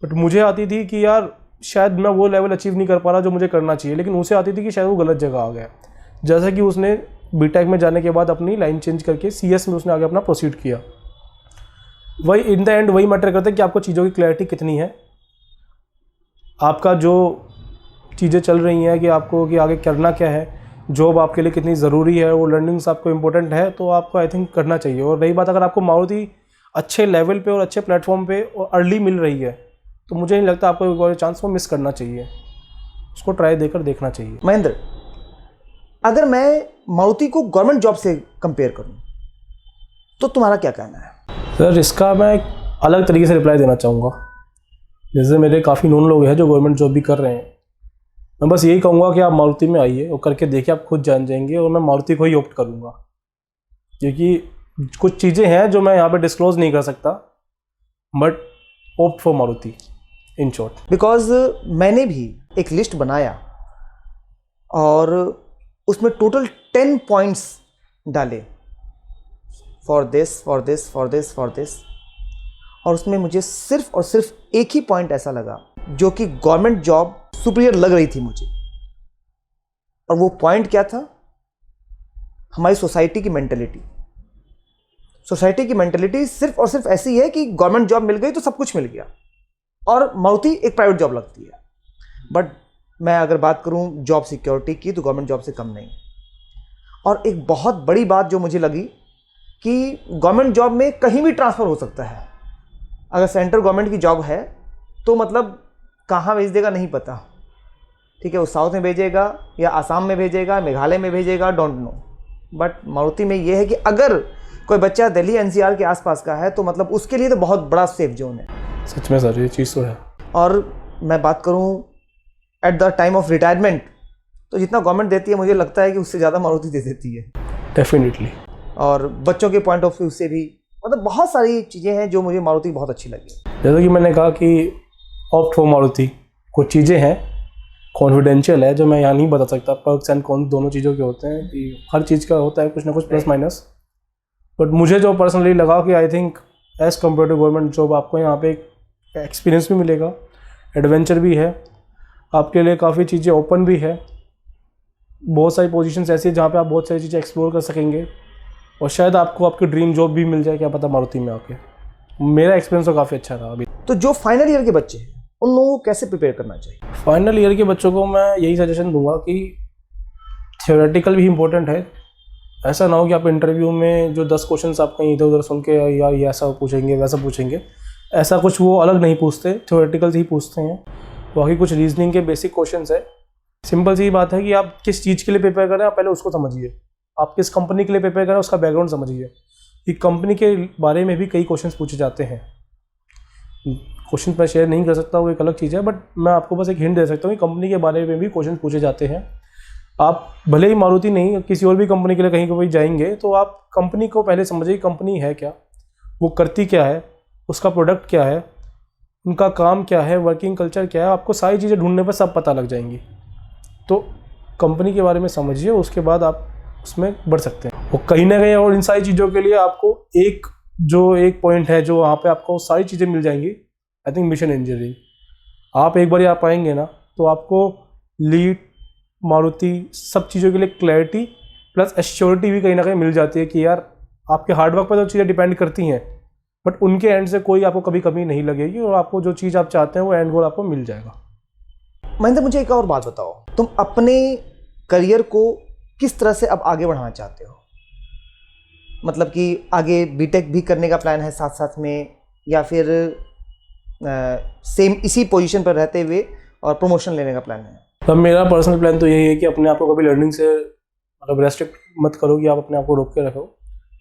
बट मुझे आती थी कि यार शायद मैं वो लेवल अचीव नहीं कर पा रहा जो मुझे करना चाहिए, लेकिन उसे आती थी कि शायद वो गलत जगह आ गया। जैसा कि उसने बीटेक में जाने के बाद अपनी लाइन चेंज करके सीएस में उसने आगे अपना प्रोसीड किया। वही इन द एंड वही मैटर करता है कि आपको चीज़ों की क्लैरिटी कितनी है, आपका जो चीज़ें चल रही हैं कि आपको कि आगे करना क्या है, जॉब आपके लिए कितनी ज़रूरी है, वो लर्निंग्स आपको इम्पोर्टेंट है, तो आपको आई थिंक करना चाहिए। और रही बात अगर आपको मारुति अच्छे लेवल पे और अच्छे प्लेटफॉर्म पे और अर्ली मिल रही है तो मुझे नहीं लगता आपको कोई चांस वो मिस करना चाहिए, उसको ट्राई देकर देखना चाहिए। महेंद्र, अगर मैं मारुति को गवर्नमेंट जॉब से कंपेयर करूं तो तुम्हारा क्या कहना है? सर इसका मैं एक अलग तरीके से रिप्लाई देना चाहूँगा। जैसे मेरे काफ़ी नोन लोग हैं जो गवर्नमेंट जॉब भी कर रहे हैं, मैं बस यही कहूँगा कि आप मारुति में आइए और करके देखिए, आप खुद जान जाएंगे। और मैं मारुति को ही ऑप्ट करूँगा क्योंकि कुछ चीज़ें हैं जो मैं यहाँ पे डिस्क्लोज नहीं कर सकता, but opt for Maruti in short. Because मैंने भी एक लिस्ट बनाया और उसमें टोटल 10 पॉइंट्स डाले, for this for this for this for this, और उसमें मुझे सिर्फ और सिर्फ एक ही पॉइंट ऐसा लगा जो कि गवर्नमेंट जॉब सुपीरियर लग रही थी मुझे। और वो पॉइंट क्या था? हमारी सोसाइटी की मेंटेलिटी। सोसाइटी की मेंटेलिटी सिर्फ और सिर्फ ऐसी है कि गवर्नमेंट जॉब मिल गई तो सब कुछ मिल गया, और मारुति एक प्राइवेट जॉब लगती है। बट मैं अगर बात करूं जॉब सिक्योरिटी की तो गवर्नमेंट जॉब से कम नहीं। और एक बहुत बड़ी बात जो मुझे लगी कि गवर्नमेंट जॉब में कहीं भी ट्रांसफ़र हो सकता है। अगर सेंट्रल गवर्नमेंट की जॉब है तो मतलब कहाँ भेज देगा नहीं पता, ठीक है, वो साउथ में भेजेगा या आसाम में भेजेगा, मेघालय में भेजेगा, डोंट नो। बट मारुति में ये है कि अगर कोई बच्चा दिल्ली एनसीआर के आसपास का है तो मतलब उसके लिए तो बहुत बड़ा सेफ जोन है। सच में सर ये चीज़ तो है। और मैं बात करूं at the time of retirement तो जितना गवर्नमेंट देती है मुझे लगता है कि उससे ज़्यादा मारुति दे देती है। डेफिनेटली। और बच्चों के पॉइंट ऑफ व्यू से भी मतलब बहुत सारी चीज़ें हैं जो मुझे मारुति बहुत अच्छी लगी। जैसा कि मैंने कहा कि ऑप्ट फॉर मारुति, कुछ चीज़ें हैं कॉन्फिडेंशियल है जो मैं यहाँ नहीं बता सकता, पर्क्स एंड कॉन्स दोनों चीज़ों के होते हैं कि हर चीज़ का होता है कुछ ना कुछ प्लस माइनस। बट मुझे जो पर्सनली लगा कि I think as compare to government job आपको यहाँ पे एक एक्सपीरियंस भी मिलेगा, एडवेंचर भी है, आपके लिए काफ़ी चीज़ें ओपन भी है, बहुत सारी पोजीशंस ऐसी है जहाँ पे आप बहुत सारी चीज़ें एक्सप्लोर कर सकेंगे, और शायद आपको आपकी ड्रीम जॉब भी मिल जाए, क्या पता मारुति में आके। मेरा एक्सपीरियंस तो काफ़ी अच्छा रहा अभी। तो जो फाइनल ईयर के बच्चे हैं उन लोगों को कैसे प्रिपेयर करना चाहिए? फाइनल ईयर के बच्चों को मैं यही सजेशन दूंगा कि थियोरेटिकल भी इम्पोर्टेंट है। ऐसा ना हो कि आप इंटरव्यू में जो 10 क्वेश्चंस आप कहीं इधर उधर सुन के यार ये ऐसा पूछेंगे वैसा पूछेंगे, ऐसा कुछ वो अलग नहीं पूछते, थियोरेटिकल से ही पूछते हैं। बाकी कुछ रीजनिंग के बेसिक क्वेश्चंस है। सिंपल सी बात है कि आप किस चीज़ के लिए प्रिपेयर कर रहे हैं, आप पहले उसको समझिए। आप किस कंपनी के लिए प्रिपेयर कर रहे हैं उसका बैकग्राउंड समझिए। कि कंपनी के बारे में भी कई क्वेश्चंस पूछे जाते हैं। क्वेश्चन मैं शेयर नहीं कर सकता, वो एक अलग चीज़ है, बट मैं आपको बस एक हिंट दे सकता हूँ कि कंपनी के बारे में भी क्वेश्चन पूछे जाते हैं। आप भले ही मारुति नहीं किसी और भी कंपनी के लिए कहीं कहीं जाएंगे तो आप कंपनी को पहले समझिए, कंपनी है क्या, वो करती क्या है, उसका प्रोडक्ट क्या है, उनका काम क्या है, वर्किंग कल्चर क्या है। आपको सारी चीज़ें ढूंढने पर सब पता लग जाएंगी। तो कंपनी के बारे में समझिए, उसके बाद आप उसमें बढ़ सकते हैं। और कहीं ना कहीं और इन सारी चीज़ों के लिए आपको एक पॉइंट है जो वहाँ पे आपको सारी चीज़ें मिल जाएंगी, आई थिंक मिशन इंजीनियरिंग। आप एक बार आप आएंगे ना तो आपको लीड मारुति सब चीज़ों के लिए क्लैरिटी प्लस एश्योरिटी भी कहीं ना कहीं मिल जाती है कि यार आपके हार्डवर्क पर तो चीज़ें डिपेंड करती हैं, बट उनके एंड से कोई आपको कभी कमी नहीं लगेगी और आपको जो चीज़ आप चाहते हैं वो एंड गोल आपको मिल जाएगा। महेंद्र, मुझे एक और बात बताओ, तुम अपने करियर को किस तरह से अब आगे बढ़ाना चाहते हो? मतलब कि आगे बीटेक भी करने का प्लान है साथ साथ में, या फिर सेम इसी पोजीशन पर रहते हुए और प्रमोशन लेने का प्लान है? तब मेरा पर्सनल प्लान तो यही है कि अपने आप को कभी लर्निंग से मतलब रेस्ट्रिक्ट मत करो कि आप अपने आप को रोक के रखो।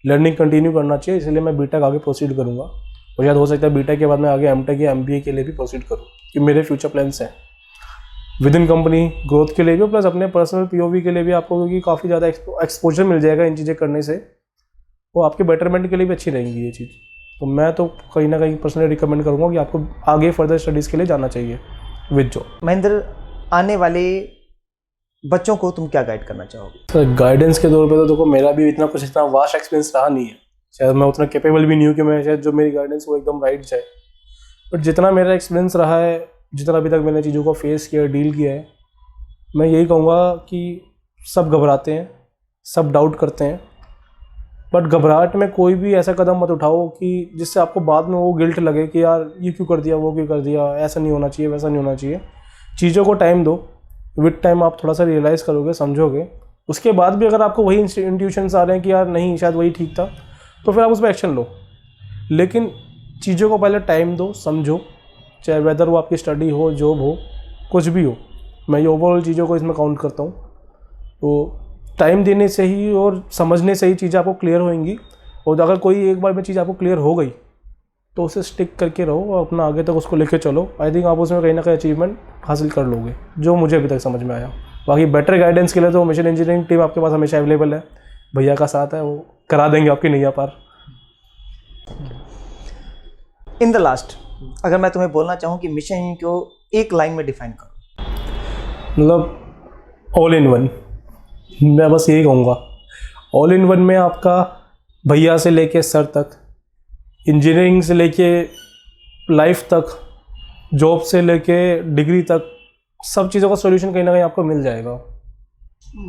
लर्निंग कंटिन्यू करना चाहिए, इसलिए मैं बीटेक आगे प्रोसीड करूँगा। और शायद हो सकता है बीटेक के बाद मैं आगे एमटेक या एमबीए के लिए भी प्रोसीड करूँ, कि मेरे फ्यूचर प्लान्स हैं विद इन कंपनी ग्रोथ के लिए भी, प्लस अपने पर्सनल पीओवी के लिए भी। आपको क्योंकि काफ़ी ज़्यादा एक्सपोजर मिल जाएगा इन चीज़ें करने से, वो आपके बेटरमेंट के लिए भी अच्छी रहेंगी ये चीज़। तो मैं तो कहीं ना कहीं पर्सनली रिकमेंड करूँगा कि आपको आगे फर्दर स्टडीज़ के लिए जाना चाहिए विद जॉब। महेंद्र, आने वाले बच्चों को तुम क्या गाइड करना चाहोगे? सर गाइडेंस के तौर पे तो देखो मेरा भी इतना वास्ट एक्सपीरियंस रहा नहीं है, शायद मैं उतना कैपेबल भी नहीं हूँ कि मैं शायद जो मेरी गाइडेंस वो एकदम राइट जाए। बट जितना मेरा एक्सपीरियंस रहा है, जितना अभी तक मैंने चीज़ों को फेस किया, डील किया है, मैं यही कहूँगा कि सब घबराते हैं, सब डाउट करते हैं, बट घबराहट में कोई भी ऐसा कदम मत उठाओ कि जिससे आपको बाद में वो गिल्ट लगे कि यार ये क्यों कर दिया, वो क्यों कर दिया, ऐसा नहीं होना चाहिए, वैसा नहीं होना चाहिए। चीज़ों को टाइम दो, विद टाइम आप थोड़ा सा रियलाइज़ करोगे, समझोगे। उसके बाद भी अगर आपको वही इंट्यूशंस आ रहे हैं कि यार नहीं शायद वही ठीक था, तो फिर आप उस पर एक्शन लो। लेकिन चीज़ों को पहले टाइम दो, समझो, चाहे वेदर वो आपकी स्टडी हो, जॉब हो, कुछ भी हो। मैं ये ओवरऑल चीज़ों को इसमें काउंट करता हूँ। तो टाइम देने से ही और समझने से ही चीज़ें आपको क्लियर होंगी। और अगर कोई एक बार में चीज़ आपको क्लियर हो गई तो उसे स्टिक करके रहो और अपना आगे तक उसको लेके चलो। आई थिंक आप उसमें कहीं ना कहीं अचीवमेंट हासिल कर लोगे, जो मुझे अभी तक समझ में आया। बाकी बेटर गाइडेंस के लिए तो मिशन इंजीनियरिंग टीम आपके पास हमेशा अवेलेबल है, भैया का साथ है, वो करा देंगे आपकी नैया पार। इन द लास्ट, अगर मैं तुम्हें बोलना चाहूँ कि मिशन इंजीनियरिंग को एक लाइन में डिफाइन करो, मतलब ऑल इन वन। मैं बस यही कहूँगा, ऑल इन वन में आपका भैया से लेके सर तक, इंजीनियरिंग से लेके लाइफ तक, जॉब से लेके डिग्री तक, सब चीज़ों का सॉल्यूशन कहीं ना कहीं आपको मिल जाएगा।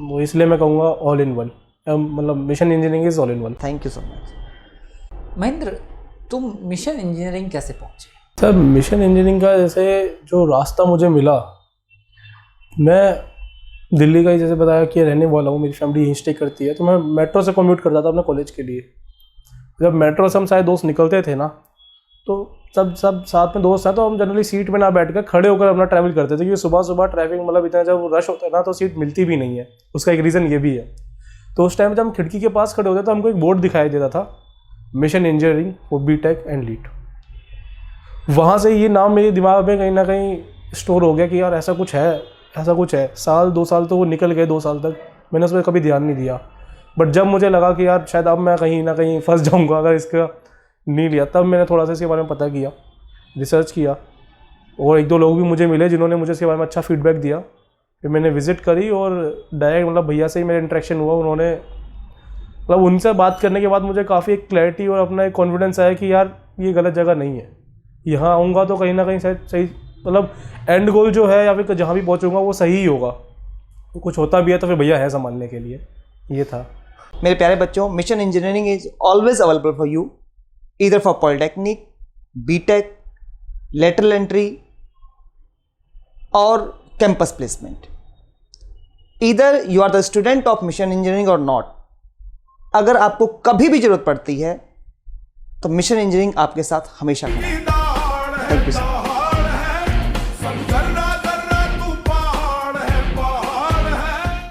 वो इसलिए मैं कहूँगा ऑल इन वन, मतलब mission engineering is all in one. Thank you so much. Mahendra, तुम मिशन इंजीनियरिंग कैसे पहुँचे? सर, मिशन इंजीनियरिंग का जैसे जो रास्ता मुझे मिला, मैं दिल्ली का ही जैसे बताया कि रहने वाला हूँ, मेरी फैमिली यहीं स्टे करती है, तो मैं मेट्रो से कम्यूट करता था अपने कॉलेज के लिए। जब मेट्रो से हम सारे दोस्त निकलते थे ना, तो सब साथ में दोस्त हैं, तो हम जनरली सीट में ना बैठ कर खड़े होकर अपना ट्रैवल करते थे, क्योंकि सुबह सुबह ट्रैफिक मतलब इतना जब रश होता है ना, तो सीट मिलती भी नहीं है। उसका एक रीज़न ये भी है। तो उस टाइम जब हम खिड़की के पास खड़े होते तो हमको एक बोर्ड दिखाई देता था, mission engineering for BTech and lead. वहाँ से ये नाम मेरे दिमाग में कहीं ना कहीं स्टोर हो गया कि यार ऐसा कुछ है, ऐसा कुछ है। साल 2 साल तो वो निकल गए, 2 साल तक मैंने उस पर कभी ध्यान नहीं दिया। बट जब मुझे लगा कि यार शायद अब मैं कहीं ना कहीं फंस जाऊंगा अगर इसका नहीं लिया, तब मैंने थोड़ा सा इसके बारे में पता किया, रिसर्च किया, और 1-2 लोग भी मुझे मिले जिन्होंने मुझे इसके बारे में अच्छा फीडबैक दिया। फिर मैंने विज़िट करी और डायरेक्ट मतलब भैया से ही मेरा इंटरेक्शन हुआ। उन्होंने मतलब उनसे बात करने के बाद मुझे काफ़ी एक क्लैरिटी और अपना एक कॉन्फिडेंस आया कि यार ये गलत जगह नहीं है, यहाँ आऊँगा तो कहीं ना कहीं शायद सही, मतलब एंड गोल जो है या फिर जहाँ भी पहुँचूँगा वो सही ही होगा। तो कुछ होता भी है तो फिर भैया है संभालने के लिए। ये था। मेरे प्यारे बच्चों, Mission Engineering is always available for you, either for polytechnic, BTech, lateral entry और campus placement. Either you are the student of Mission Engineering और नॉट। अगर आपको कभी भी जरूरत पड़ती है तो मिशन इंजीनियरिंग आपके साथ हमेशा खड़ा है। Thank you sir.